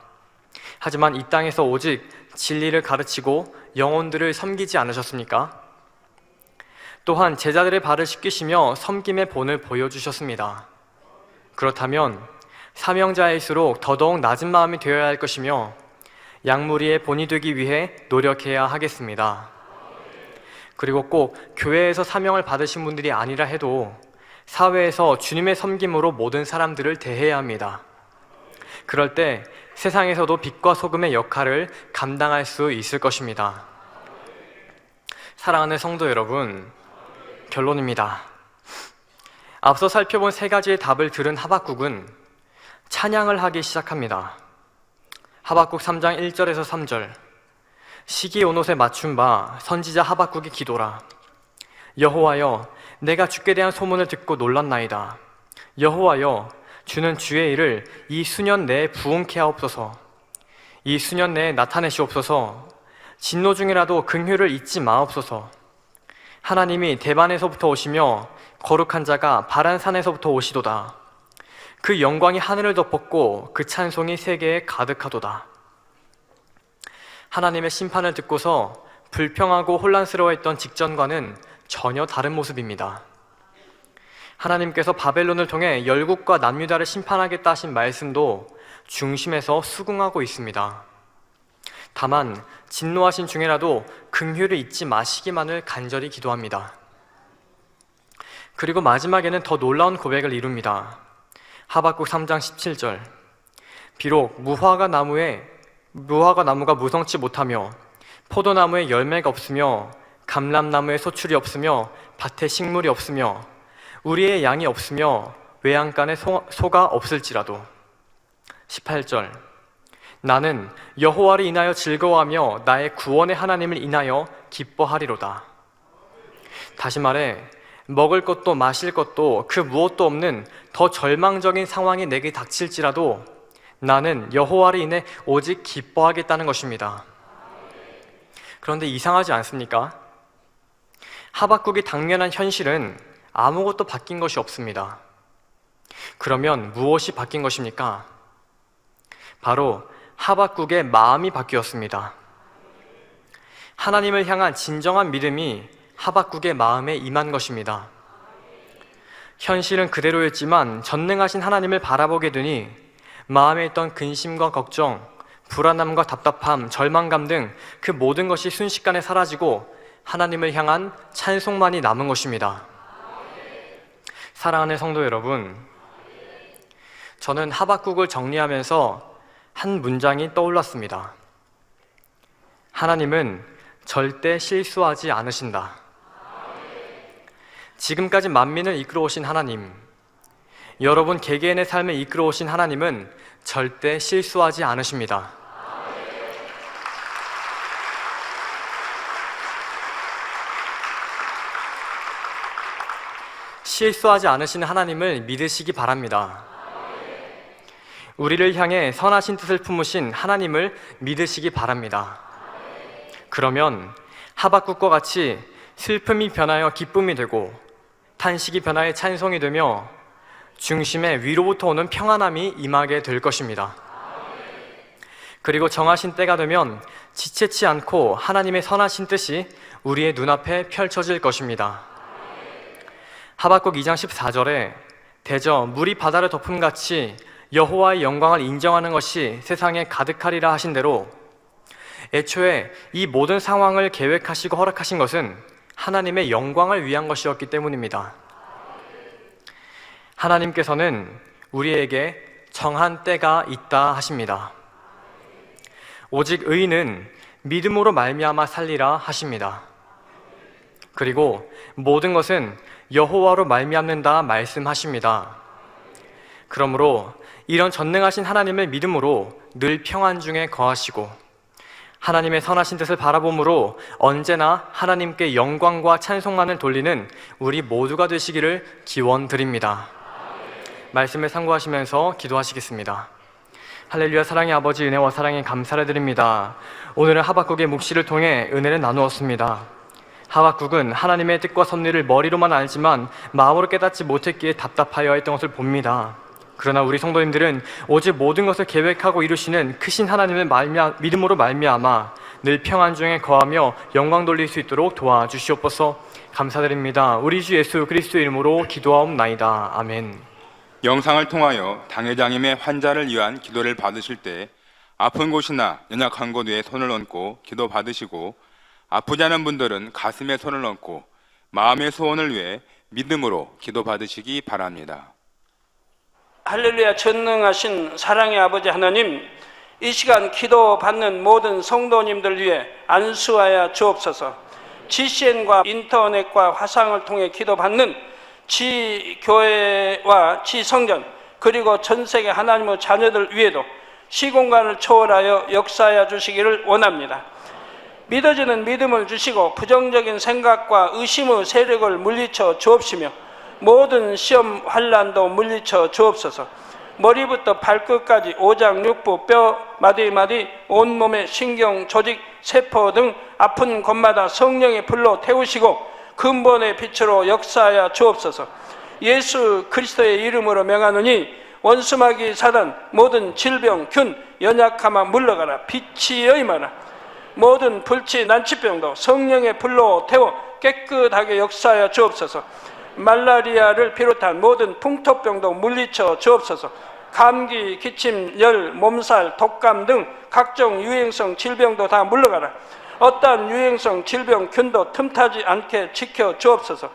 하지만 이 땅에서 오직 진리를 가르치고 영혼들을 섬기지 않으셨습니까? 또한 제자들의 발을 씻기시며 섬김의 본을 보여주셨습니다. 그렇다면 사명자일수록 더더욱 낮은 마음이 되어야 할 것이며 양무리의 본이 되기 위해 노력해야 하겠습니다. 그리고 꼭 교회에서 사명을 받으신 분들이 아니라 해도 사회에서 주님의 섬김으로 모든 사람들을 대해야 합니다. 그럴 때 세상에서도 빛과 소금의 역할을 감당할 수 있을 것입니다. 사랑하는 성도 여러분, 결론입니다. 앞서 살펴본 세 가지의 답을 들은 하박국은 찬양을 하기 시작합니다. 하박국 3장 1절에서 3절. 시기 온 옷에 맞춘 바 선지자 하박국의 기도라. 여호와여, 내가 주께 대한 소문을 듣고 놀랐나이다. 여호와여, 주는 주의 일을 이 수년 내에 부응케 하옵소서. 이 수년 내에 나타내시옵소서. 진노 중이라도 긍휼을 잊지 마옵소서. 하나님이 대반에서부터 오시며 거룩한 자가 바란 산에서부터 오시도다. 그 영광이 하늘을 덮었고 그 찬송이 세계에 가득하도다. 하나님의 심판을 듣고서 불평하고 혼란스러워했던 직전과는 전혀 다른 모습입니다. 하나님께서 바벨론을 통해 열국과 남유다를 심판하겠다 하신 말씀도 중심에서 수긍하고 있습니다. 다만 진노하신 중에라도 긍휼을 잊지 마시기만을 간절히 기도합니다. 그리고 마지막에는 더 놀라운 고백을 이룹니다. 하박국 3장 17절. 비록 무화과 나무가 무성치 못하며 포도나무에 열매가 없으며 감람나무에 소출이 없으며 밭에 식물이 없으며 우리의 양이 없으며 외양간에 소가 없을지라도. 18절. 나는 여호와를 인하여 즐거워하며 나의 구원의 하나님을 인하여 기뻐하리로다. 다시 말해 먹을 것도 마실 것도 그 무엇도 없는 더 절망적인 상황이 내게 닥칠지라도 나는 여호와를 인해 오직 기뻐하겠다는 것입니다. 그런데 이상하지 않습니까? 하박국이 당면한 현실은 아무것도 바뀐 것이 없습니다. 그러면 무엇이 바뀐 것입니까? 바로 하박국의 마음이 바뀌었습니다. 하나님을 향한 진정한 믿음이 하박국의 마음에 임한 것입니다. 현실은 그대로였지만 전능하신 하나님을 바라보게 되니 마음에 있던 근심과 걱정, 불안함과 답답함, 절망감 등 그 모든 것이 순식간에 사라지고 하나님을 향한 찬송만이 남은 것입니다. 사랑하는 성도 여러분, 저는 하박국을 정리하면서 한 문장이 떠올랐습니다. 하나님은 절대 실수하지 않으신다. 지금까지 만민을 이끌어오신 하나님, 여러분 개개인의 삶을 이끌어오신 하나님은 절대 실수하지 않으십니다. 실수하지 않으시는 하나님을 믿으시기 바랍니다. 우리를 향해 선하신 뜻을 품으신 하나님을 믿으시기 바랍니다. 그러면 하박국과 같이 슬픔이 변하여 기쁨이 되고 탄식이 변하여 찬송이 되며 중심에 위로부터 오는 평안함이 임하게 될 것입니다. 그리고 정하신 때가 되면 지체치 않고 하나님의 선하신 뜻이 우리의 눈앞에 펼쳐질 것입니다. 하박국 2장 14절에 대저 물이 바다를 덮음같이 여호와의 영광을 인정하는 것이 세상에 가득하리라 하신 대로 애초에 이 모든 상황을 계획하시고 허락하신 것은 하나님의 영광을 위한 것이었기 때문입니다. 하나님께서는 우리에게 정한 때가 있다 하십니다. 오직 의인은 믿음으로 말미암아 살리라 하십니다. 그리고 모든 것은 여호와로 말미암는다 말씀하십니다. 그러므로 이런 전능하신 하나님의 믿음으로 늘 평안 중에 거하시고 하나님의 선하신 뜻을 바라봄으로 언제나 하나님께 영광과 찬송만을 돌리는 우리 모두가 되시기를 기원드립니다. 말씀을 참고하시면서 기도하시겠습니다. 할렐루야. 사랑의 아버지, 은혜와 사랑에 감사를 드립니다. 오늘은 하박국의 묵시를 통해 은혜를 나누었습니다. 하박국은 하나님의 뜻과 섭리를 머리로만 알지만 마음으로 깨닫지 못했기에 답답하여 했던 것을 봅니다. 그러나 우리 성도님들은 오직 모든 것을 계획하고 이루시는 크신 하나님의 믿음으로 말미암아 늘 평안 중에 거하며 영광 돌릴 수 있도록 도와주시옵소서. 감사드립니다. 우리 주 예수 그리스도의 이름으로 기도하옵나이다. 아멘. 영상을 통하여 당회장님의 환자를 위한 기도를 받으실 때 아픈 곳이나 연약한 곳 위에 손을 얹고 기도 받으시고 아프지 않은 분들은 가슴에 손을 얹고 마음의 소원을 위해 믿음으로 기도 받으시기 바랍니다. 할렐루야. 전능하신 사랑의 아버지 하나님, 이 시간 기도 받는 모든 성도님들 위해 안수하여 주옵소서. GCN과 인터넷과 화상을 통해 기도 받는 지교회와 지성전 그리고 전세계 하나님의 자녀들 위에도 시공간을 초월하여 역사하여 주시기를 원합니다. 믿어지는 믿음을 주시고 부정적인 생각과 의심의 세력을 물리쳐 주옵시며 모든 시험 환난도 물리쳐 주옵소서. 머리부터 발끝까지 오장육부 뼈 마디마디 온몸의 신경 조직 세포 등 아픈 곳마다 성령의 불로 태우시고 근본의 빛으로 역사하여 주옵소서. 예수 그리스도의 이름으로 명하노니 원수마귀 사단 모든 질병 균 연약함아 물러가라. 빛이 여임하라. 모든 불치 난치병도 성령의 불로 태워 깨끗하게 역사하여 주옵소서. 말라리아를 비롯한 모든 풍토병도 물리쳐 주옵소서. 감기, 기침, 열, 몸살, 독감 등 각종 유행성 질병도 다 물러가라. 어떠한 유행성 질병 균도 틈타지 않게 지켜 주옵소서.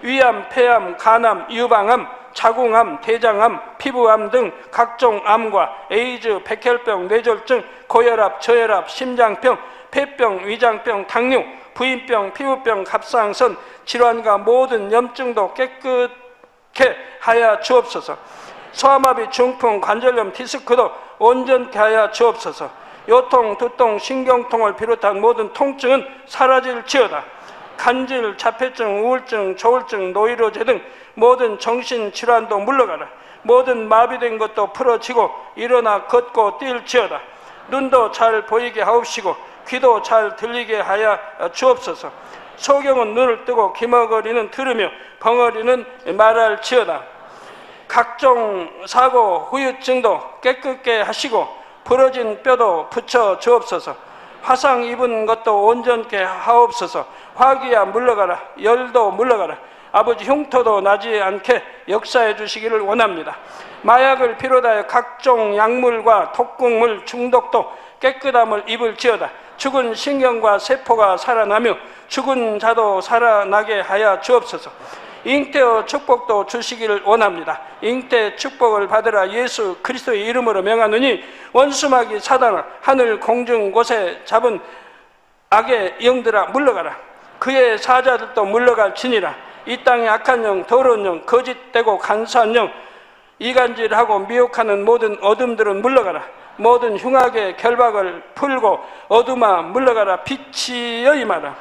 위암, 폐암, 간암, 유방암, 자궁암, 대장암, 피부암 등 각종 암과 에이즈, 백혈병, 뇌졸중, 고혈압, 저혈압, 심장병, 폐병, 위장병, 당뇨, 부인병, 피부병, 갑상선 질환과 모든 염증도 깨끗게 하여 주옵소서. 소아마비, 중풍, 관절염, 디스크도 온전케 하여 주옵소서. 요통, 두통, 신경통을 비롯한 모든 통증은 사라질지어다. 간질, 자폐증, 우울증, 조울증, 노이로제 등 모든 정신질환도 물러가라. 모든 마비된 것도 풀어지고 일어나 걷고 뛸지어다. 눈도 잘 보이게 하옵시고 귀도 잘 들리게 하여 주옵소서. 소경은 눈을 뜨고 기머거리는 들으며 벙어리는 말할지어다. 각종 사고 후유증도 깨끗게 하시고 부러진 뼈도 붙여 주옵소서. 화상 입은 것도 온전케 하옵소서. 화기야 물러가라. 열도 물러가라. 아버지 흉터도 나지 않게 역사해 주시기를 원합니다. 마약을 비롯하여 각종 약물과 독극물 중독도 깨끗함을 입을지어다. 죽은 신경과 세포가 살아나며 죽은 자도 살아나게 하여 주옵소서. 잉태의 축복도 주시기를 원합니다. 잉태 축복을 받으라. 예수 그리스도의 이름으로 명하노니 원수마귀 사단아 하늘 공중 곳에 잡은 악의 영들아 물러가라. 그의 사자들도 물러갈지니라. 이 땅의 악한 영, 더러운 영, 거짓되고 간사한 영, 이간질하고 미혹하는 모든 어둠들은 물러가라. 모든 흉악의 결박을 풀고 어둠아 물러가라. 빛이 여임하라.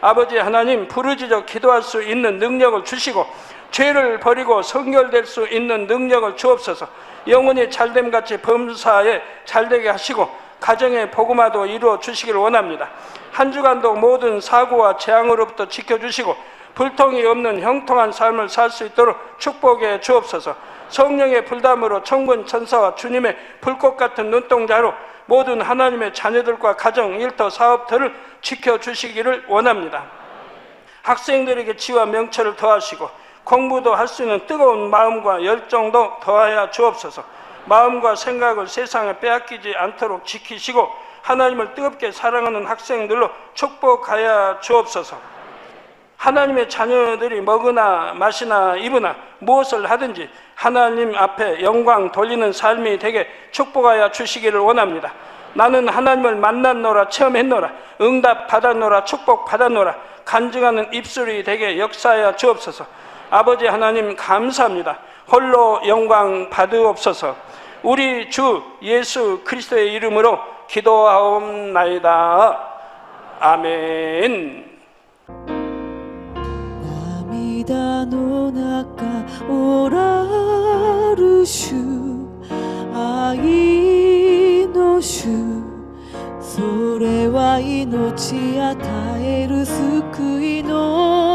아버지 하나님, 부르짖어 기도할 수 있는 능력을 주시고 죄를 버리고 성결될 수 있는 능력을 주옵소서. 영혼이 잘됨같이 범사에 잘되게 하시고 가정의 복음화도 이루어 주시기를 원합니다. 한 주간도 모든 사고와 재앙으로부터 지켜주시고 불통이 없는 형통한 삶을 살 수 있도록 축복해 주옵소서. 성령의 불담으로 천군 천사와 주님의 불꽃 같은 눈동자로 모든 하나님의 자녀들과 가정, 일터, 사업터를 지켜주시기를 원합니다. 학생들에게 지와 명철을 더하시고 공부도 할 수 있는 뜨거운 마음과 열정도 더하여 주옵소서. 마음과 생각을 세상에 빼앗기지 않도록 지키시고 하나님을 뜨겁게 사랑하는 학생들로 축복하여 주옵소서. 하나님의 자녀들이 먹으나 마시나 입으나 무엇을 하든지 하나님 앞에 영광 돌리는 삶이 되게 축복하여 주시기를 원합니다. 나는 하나님을 만났노라, 체험했노라, 응답 받았노라, 축복 받았노라, 간증하는 입술이 되게 역사하여 주옵소서. 아버지 하나님 감사합니다. 홀로 영광 받으옵소서. 우리 주 예수 그리스도의 이름으로 기도하옵나이다. 아멘. 涙の中おらる主、愛の主、それは命与える救いの